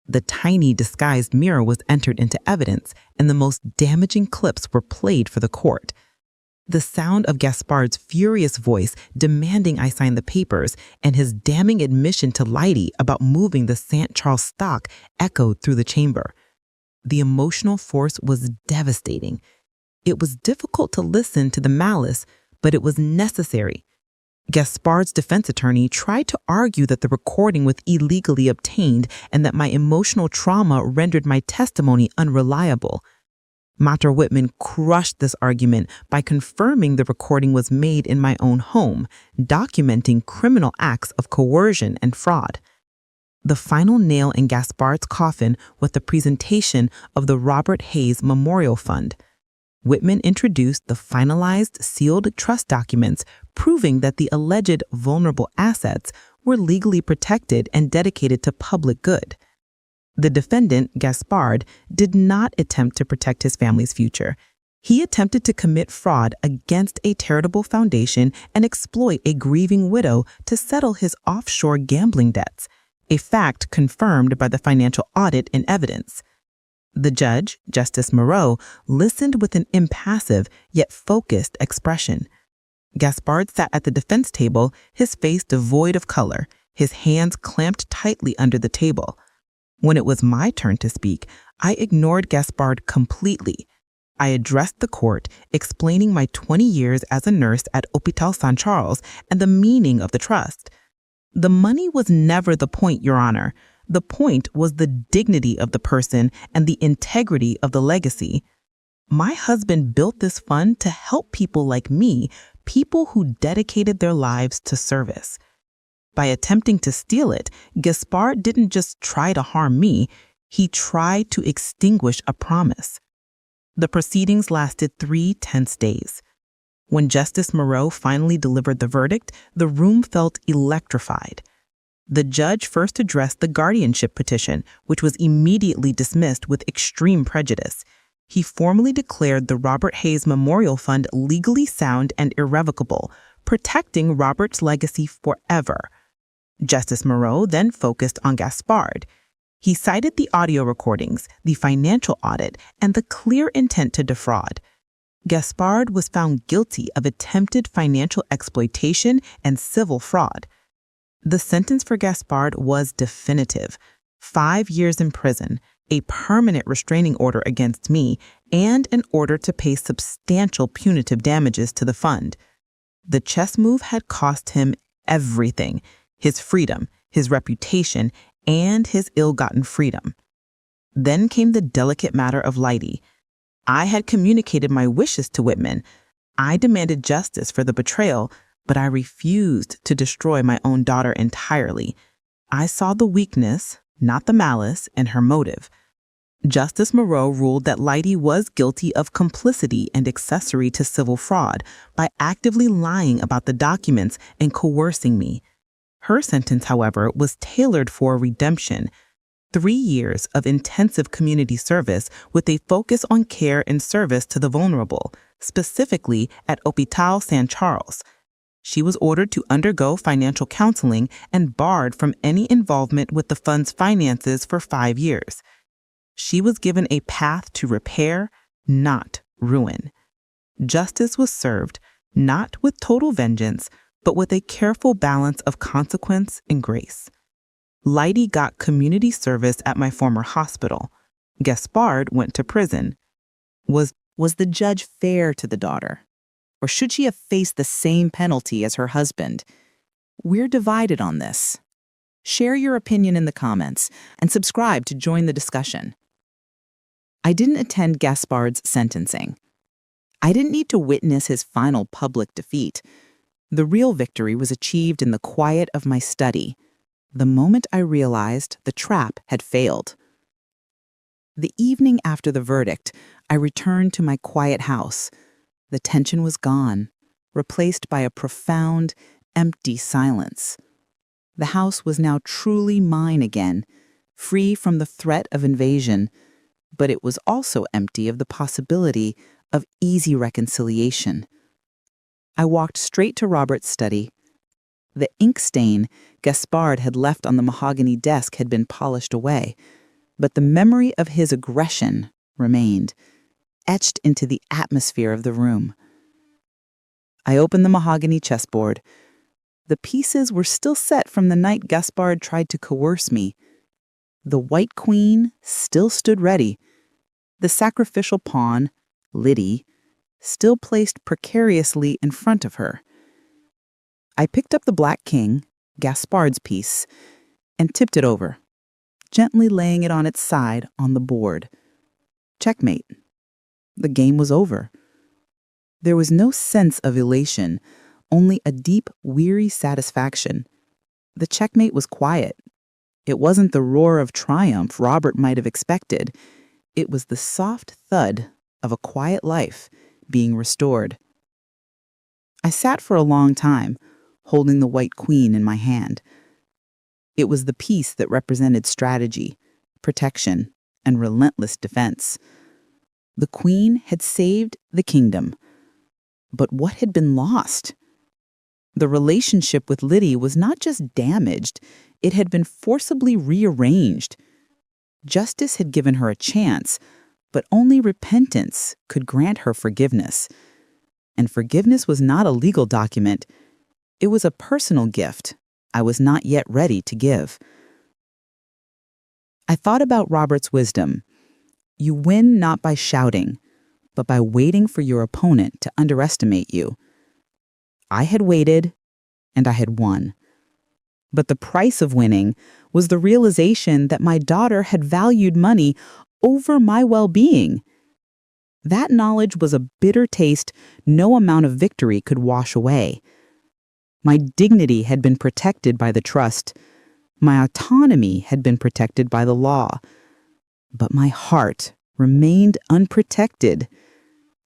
The tiny disguised mirror was entered into evidence, and the most damaging clips were played for the court. The sound of Gaspard's furious voice demanding I sign the papers and his damning admission to Lydie about moving the St. Charles stock echoed through the chamber. The emotional force was devastating. It was difficult to listen to the malice, but it was necessary. Gaspard's defense attorney tried to argue that the recording was illegally obtained and that my emotional trauma rendered my testimony unreliable. Maître Whitman crushed this argument by confirming the recording was made in my own home, documenting criminal acts of coercion and fraud. The final nail in Gaspard's coffin was the presentation of the Robert Hayes Memorial Fund. Whitman introduced the finalized sealed trust documents proving that the alleged vulnerable assets were legally protected and dedicated to public good. The defendant, Gaspard, did not attempt to protect his family's future. He attempted to commit fraud against a charitable foundation and exploit a grieving widow to settle his offshore gambling debts, a fact confirmed by the financial audit and evidence. The judge, Justice Moreau, listened with an impassive yet focused expression. Gaspard sat at the defense table, his face devoid of color, his hands clamped tightly under the table. When it was my turn to speak, I ignored Gaspard completely. I addressed the court, explaining my 20 years as a nurse at Hôpital St. Charles and the meaning of the trust. The money was never the point, Your Honor. The point was the dignity of the person and the integrity of the legacy. My husband built this fund to help people like me, people who dedicated their lives to service. By attempting to steal it, Gaspard didn't just try to harm me, he tried to extinguish a promise. The proceedings lasted 3 tense days. When Justice Moreau finally delivered the verdict, the room felt electrified. The judge first addressed the guardianship petition, which was immediately dismissed with extreme prejudice. He formally declared the Robert Hayes Memorial Fund legally sound and irrevocable, protecting Robert's legacy forever. Justice Moreau then focused on Gaspard. He cited the audio recordings, the financial audit, and the clear intent to defraud. Gaspard was found guilty of attempted financial exploitation and civil fraud. The sentence for Gaspard was definitive: 5 years in prison, a permanent restraining order against me, and an order to pay substantial punitive damages to the fund. The chess move had cost him everything: his freedom, his reputation, and his ill-gotten freedom. Then came the delicate matter of Leidy. I had communicated my wishes to Whitman. I demanded justice for the betrayal, but I refused to destroy my own daughter entirely. I saw the weakness, not the malice, in her motive. Justice Moreau ruled that Leidy was guilty of complicity and accessory to civil fraud by actively lying about the documents and coercing me. Her sentence, however, was tailored for redemption: 3 years of intensive community service with a focus on care and service to the vulnerable, specifically at Hôpital San Charles. She was ordered to undergo financial counseling and barred from any involvement with the fund's finances for 5 years. She was given a path to repair, not ruin. Justice was served, not with total vengeance, but with a careful balance of consequence and grace. Leidy got community service at my former hospital. Gaspard went to prison. Was the judge fair to the daughter? Or should she have faced the same penalty as her husband? We're divided on this. Share your opinion in the comments and subscribe to join the discussion. I didn't attend Gaspard's sentencing. I didn't need to witness his final public defeat. The real victory was achieved in the quiet of my study, the moment I realized the trap had failed. The evening after the verdict, I returned to my quiet house. The tension was gone, replaced by a profound, empty silence. The house was now truly mine again, free from the threat of invasion, but it was also empty of the possibility of easy reconciliation. I walked straight to Robert's study. The ink stain Gaspard had left on the mahogany desk had been polished away, but the memory of his aggression remained, etched into the atmosphere of the room. I opened the mahogany chessboard. The pieces were still set from the night Gaspard tried to coerce me. The white queen still stood ready. The sacrificial pawn, Liddy, still placed precariously in front of her. I picked up the black king, Gaspard's piece, and tipped it over, gently laying it on its side on the board. Checkmate. The game was over. There was no sense of elation, only a deep, weary satisfaction. The checkmate was quiet. It wasn't the roar of triumph Robert might have expected. It was the soft thud of a quiet life being restored. I sat for a long time, holding the white queen in my hand. It was the piece that represented strategy, protection, and relentless defense. The queen had saved the kingdom. But what had been lost? The relationship with Liddy was not just damaged, it had been forcibly rearranged. Justice had given her a chance, but only repentance could grant her forgiveness. And forgiveness was not a legal document. It was a personal gift I was not yet ready to give. I thought about Robert's wisdom. You win not by shouting, but by waiting for your opponent to underestimate you. I had waited, and I had won. But the price of winning was the realization that my daughter had valued money over my well-being. That knowledge was a bitter taste no amount of victory could wash away. My dignity had been protected by the trust. My autonomy had been protected by the law. But my heart remained unprotected,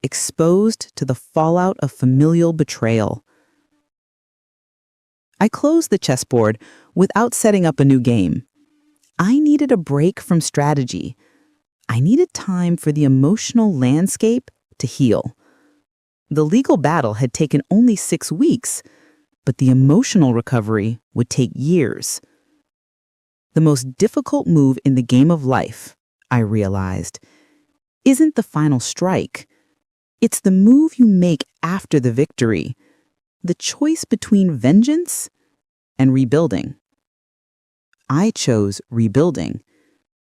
exposed to the fallout of familial betrayal. I closed the chessboard without setting up a new game. I needed a break from strategy. I needed time for the emotional landscape to heal. The legal battle had taken only 6 weeks, but the emotional recovery would take years. The most difficult move in the game of life, I realized, isn't the final strike. It's the move you make after the victory, the choice between vengeance and rebuilding. I chose rebuilding,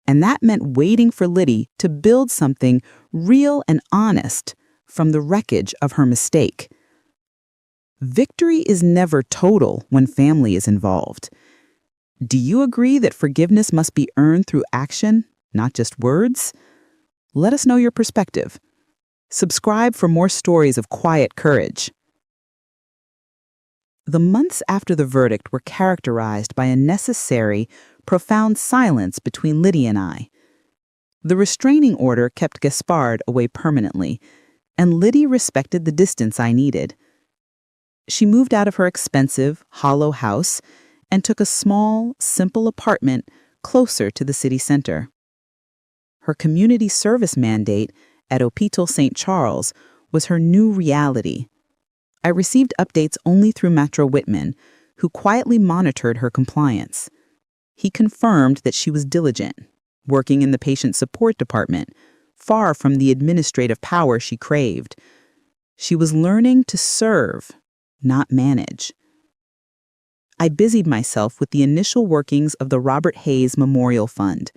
and that meant waiting for Liddy to build something real and honest from the wreckage of her mistake. Victory is never total when family is involved. Do you agree that forgiveness must be earned through action, not just words? Let us know your perspective. Subscribe for more stories of quiet courage. The months after the verdict were characterized by a necessary, profound silence between Liddy and I. The restraining order kept Gaspard away permanently, and Liddy respected the distance I needed. She moved out of her expensive, hollow house and took a small, simple apartment closer to the city center. Her community service mandate at Hôpital St. Charles was her new reality. I received updates only through Matro Whitman, who quietly monitored her compliance. He confirmed that she was diligent, working in the patient support department, far from the administrative power she craved. She was learning to serve, not manage. I busied myself with the initial workings of the Robert Hayes Memorial Fund.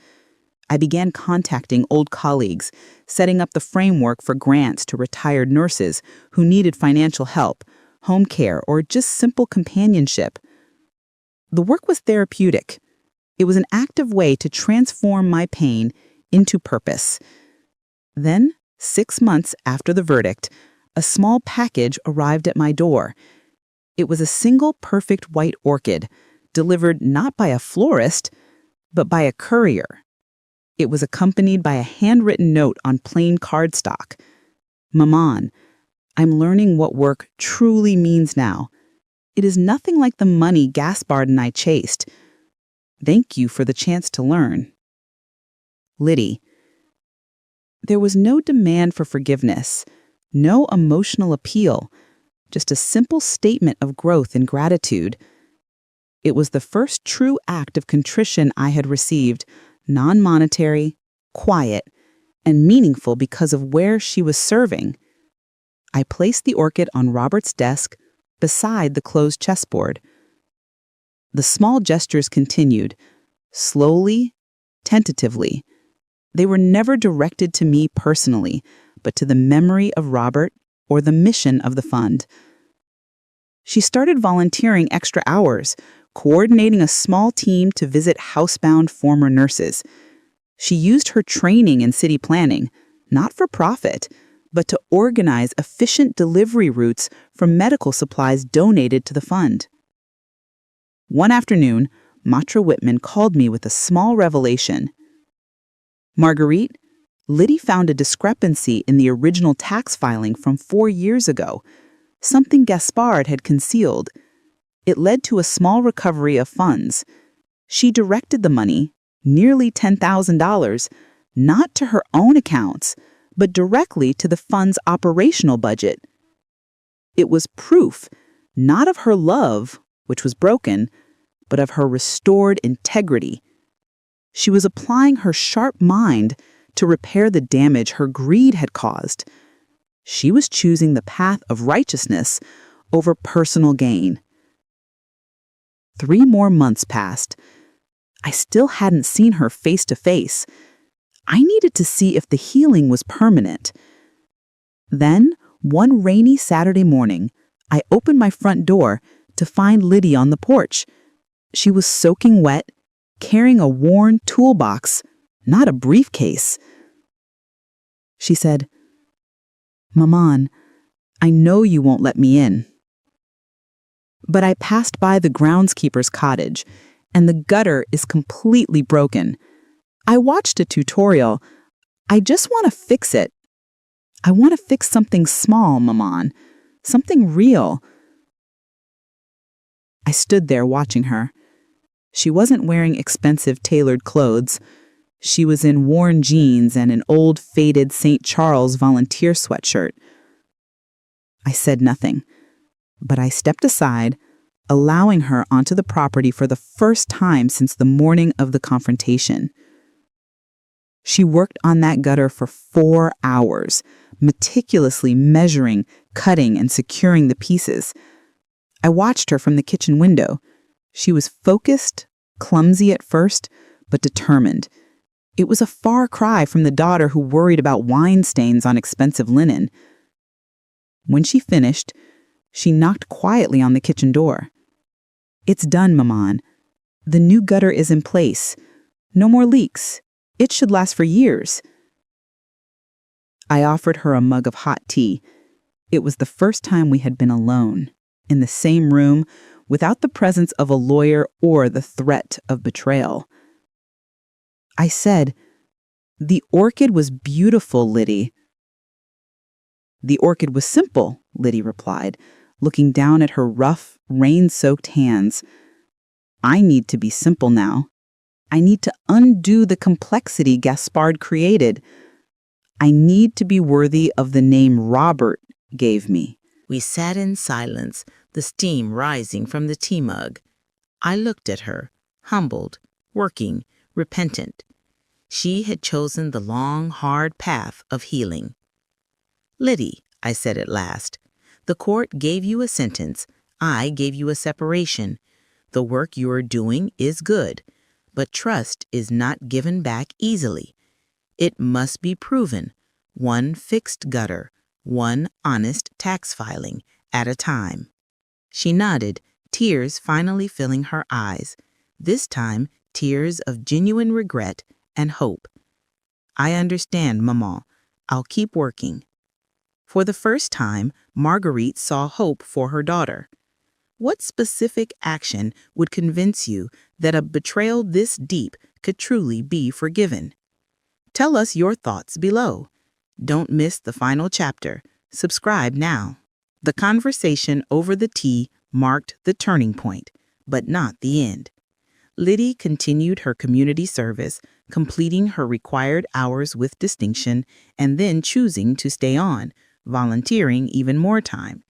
I began contacting old colleagues, setting up the framework for grants to retired nurses who needed financial help, home care, or just simple companionship. The work was therapeutic. It was an active way to transform my pain into purpose. Then, 6 months after the verdict, a small package arrived at my door. It was a single perfect white orchid, delivered not by a florist, but by a courier. It was accompanied by a handwritten note on plain cardstock. Maman, I'm learning what work truly means now. It is nothing like the money Gaspard and I chased. Thank you for the chance to learn. Liddy. There was no demand for forgiveness, no emotional appeal, just a simple statement of growth and gratitude. It was the first true act of contrition I had received, non-monetary, quiet, and meaningful because of where she was serving. I placed the orchid on Robert's desk beside the closed chessboard. The small gestures continued, slowly, tentatively. They were never directed to me personally, but to the memory of Robert or the mission of the fund. She started volunteering extra hours, coordinating a small team to visit housebound former nurses. She used her training in city planning, not for profit, but to organize efficient delivery routes for medical supplies donated to the fund. One afternoon, Matra Whitman called me with a small revelation. Marguerite, Liddy found a discrepancy in the original tax filing from 4 years ago, something Gaspard had concealed. It led to a small recovery of funds. She directed the money, nearly $10,000, not to her own accounts, but directly to the fund's operational budget. It was proof, not of her love, which was broken, but of her restored integrity. She was applying her sharp mind to repair the damage her greed had caused. She was choosing the path of righteousness over personal gain. 3 more months passed. I still hadn't seen her face to face. I needed to see if the healing was permanent. Then, one rainy Saturday morning, I opened my front door to find Liddy on the porch. She was soaking wet, carrying a worn toolbox, not a briefcase. She said, "Maman, I know you won't let me in." But I passed by the groundskeeper's cottage, and the gutter is completely broken. I watched a tutorial. I just want to fix it. I want to fix something small, Maman. Something real. I stood there watching her. She wasn't wearing expensive tailored clothes. She was in worn jeans and an old faded St. Charles volunteer sweatshirt. I said nothing, but I stepped aside, allowing her onto the property for the first time since the morning of the confrontation. She worked on that gutter for 4 hours, meticulously measuring, cutting, and securing the pieces. I watched her from the kitchen window. She was focused, clumsy at first, but determined. It was a far cry from the daughter who worried about wine stains on expensive linen. When she finished, she knocked quietly on the kitchen door. "It's done, Maman. The new gutter is in place. No more leaks. It should last for years." I offered her a mug of hot tea. It was the first time we had been alone, in the same room, without the presence of a lawyer or the threat of betrayal. I said, "The orchid was beautiful, Liddy." "The orchid was simple," Liddy replied, looking down at her rough, rain-soaked hands. "I need to be simple now. I need to undo the complexity Gaspard created. I need to be worthy of the name Robert gave me." We sat in silence, the steam rising from the tea mug. I looked at her, humbled, working, repentant. She had chosen the long, hard path of healing. "Liddy," I said at last, "the court gave you a sentence. I gave you a separation. The work you are doing is good, but trust is not given back easily. It must be proven, one fixed gutter, one honest tax filing at a time." She nodded, tears finally filling her eyes, this time tears of genuine regret and hope. "I understand, Maman. I'll keep working." For the first time, Marguerite saw hope for her daughter. What specific action would convince you that a betrayal this deep could truly be forgiven? Tell us your thoughts below. Don't miss the final chapter. Subscribe now. The conversation over the tea marked the turning point, but not the end. Liddy continued her community service, completing her required hours with distinction and then choosing to stay on, volunteering even more time.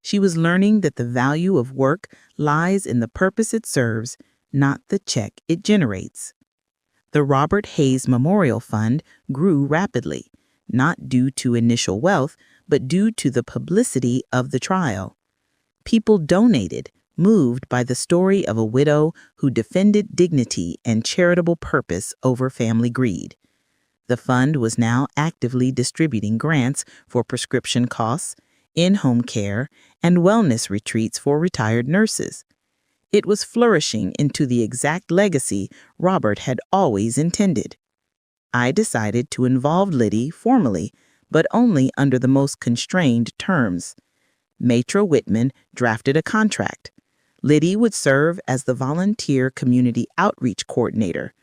She was learning that the value of work lies in the purpose it serves, not the check it generates. The Robert Hayes Memorial Fund grew rapidly, not due to initial wealth, but due to the publicity of the trial. People donated, moved by the story of a widow who defended dignity and charitable purpose over family greed. The fund was now actively distributing grants for prescription costs, in-home care, and wellness retreats for retired nurses. It was flourishing into the exact legacy Robert had always intended. I decided to involve Liddy formally, but only under the most constrained terms. Matra Whitman drafted a contract. Liddy would serve as the volunteer community outreach coordinator.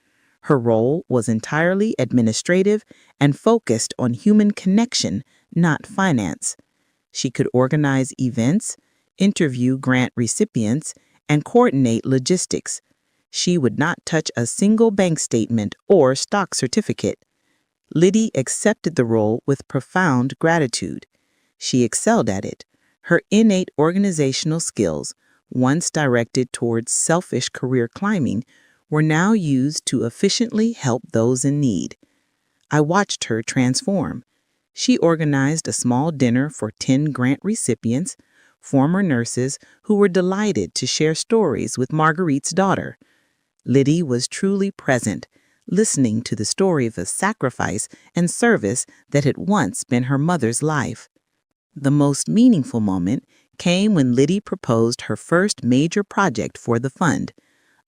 Her role was entirely administrative and focused on human connection, not finance. She could organize events, interview grant recipients, and coordinate logistics. She would not touch a single bank statement or stock certificate. Liddy accepted the role with profound gratitude. She excelled at it. Her innate organizational skills, once directed towards selfish career climbing, were now used to efficiently help those in need. I watched her transform. She organized a small dinner for 10 grant recipients, former nurses who were delighted to share stories with Marguerite's daughter. Liddy was truly present, listening to the story of a sacrifice and service that had once been her mother's life. The most meaningful moment came when Liddy proposed her first major project for the fund,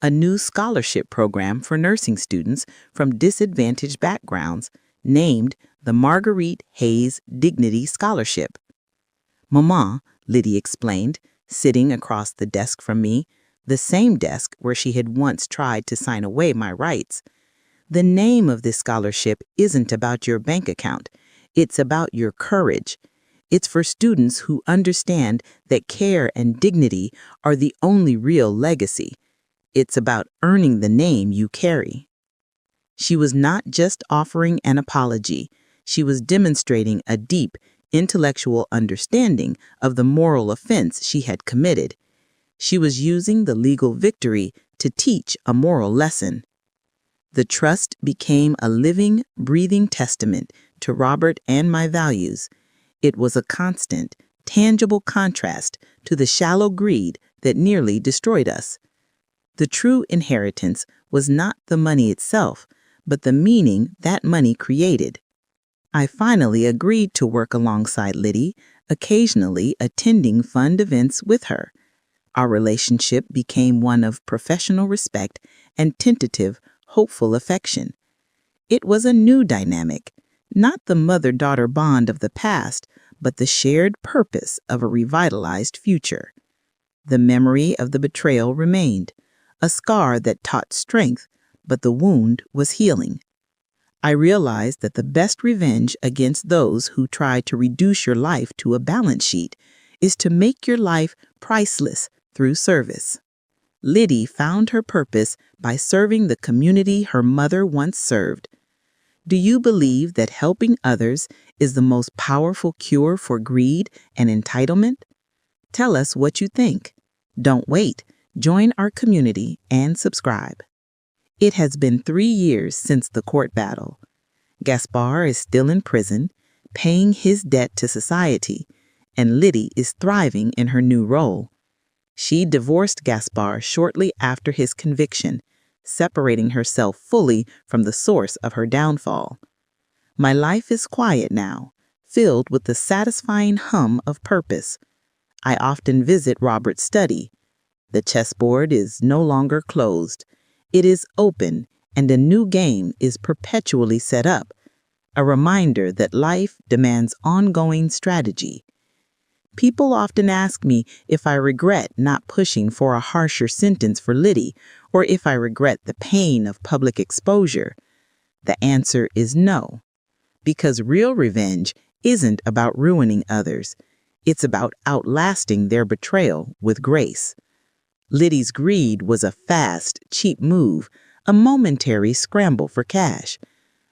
a new scholarship program for nursing students from disadvantaged backgrounds named the Marguerite Hayes Dignity Scholarship. "Maman," Liddy explained, sitting across the desk from me, the same desk where she had once tried to sign away my rights. The name of this scholarship isn't about your bank account. It's about your courage. It's for students who understand that care and dignity are the only real legacy. It's about earning the name you carry. She was not just offering an apology. She was demonstrating a deep, intellectual understanding of the moral offense she had committed. She was using the legal victory to teach a moral lesson. The trust became a living, breathing testament to Robert and my values. It was a constant, tangible contrast to the shallow greed that nearly destroyed us. The true inheritance was not the money itself, but the meaning that money created. I finally agreed to work alongside Liddy, occasionally attending fund events with her. Our relationship became one of professional respect and tentative, hopeful affection. It was a new dynamic, not the mother-daughter bond of the past, but the shared purpose of a revitalized future. The memory of the betrayal remained, a scar that taught strength, but the wound was healing. I realized that the best revenge against those who try to reduce your life to a balance sheet is to make your life priceless through service. Liddy found her purpose by serving the community her mother once served. Do you believe that helping others is the most powerful cure for greed and entitlement? Tell us what you think. Don't wait. Join our community and subscribe. It has been 3 years since the court battle. Gaspar is still in prison, paying his debt to society, and Liddy is thriving in her new role. She divorced Gaspar shortly after his conviction, separating herself fully from the source of her downfall. My life is quiet now, filled with the satisfying hum of purpose. I often visit Robert's study. The chessboard is no longer closed. It is open, and a new game is perpetually set up, a reminder that life demands ongoing strategy. People often ask me if I regret not pushing for a harsher sentence for Liddy, or if I regret the pain of public exposure. The answer is no, because real revenge isn't about ruining others. It's about outlasting their betrayal with grace. Liddy's greed was a fast, cheap move, a momentary scramble for cash.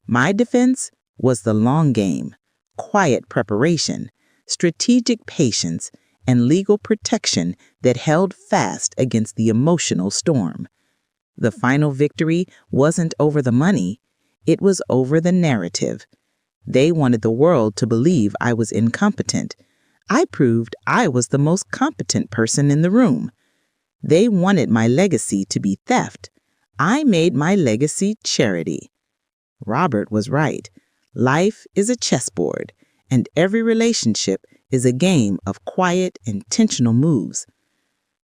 My defense was the long game, quiet preparation, strategic patience, and legal protection that held fast against the emotional storm. The final victory wasn't over the money, it was over the narrative. They wanted the world to believe I was incompetent. I proved I was the most competent person in the room. They wanted my legacy to be theft. I made my legacy charity. Robert was right. Life is a chessboard, and every relationship is a game of quiet, intentional moves.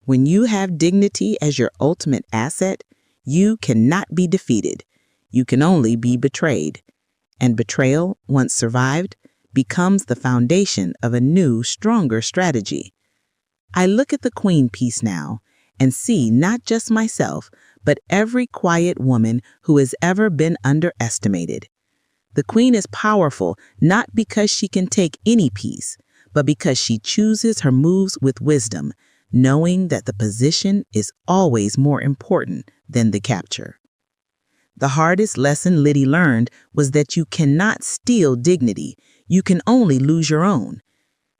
When you have dignity as your ultimate asset, you cannot be defeated. You can only be betrayed. And betrayal, once survived, becomes the foundation of a new, stronger strategy. I look at the Queen piece now and see not just myself, but every quiet woman who has ever been underestimated. The Queen is powerful not because she can take any piece, but because she chooses her moves with wisdom, knowing that the position is always more important than the capture. The hardest lesson Liddy learned was that you cannot steal dignity. You can only lose your own.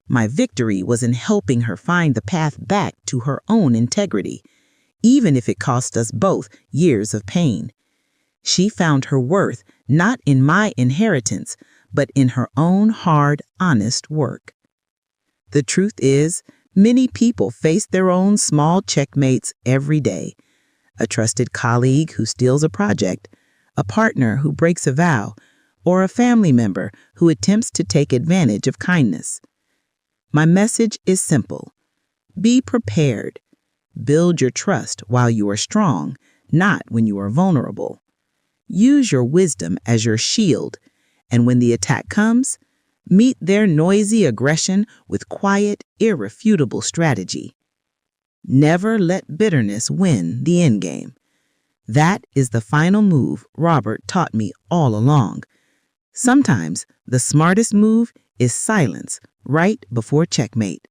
My victory was in helping her find the path back to her own integrity, even if it cost us both years of pain. She found her worth not in my inheritance, but in her own hard, honest work. The truth is, many people face their own small checkmates every day. A trusted colleague who steals a project, a partner who breaks a vow, or a family member who attempts to take advantage of kindness. My message is simple. Be prepared. Build your trust while you are strong, not when you are vulnerable. Use your wisdom as your shield, and when the attack comes, meet their noisy aggression with quiet, irrefutable strategy. Never let bitterness win the endgame. That is the final move Robert taught me all along. Sometimes the smartest move is silence right before checkmate.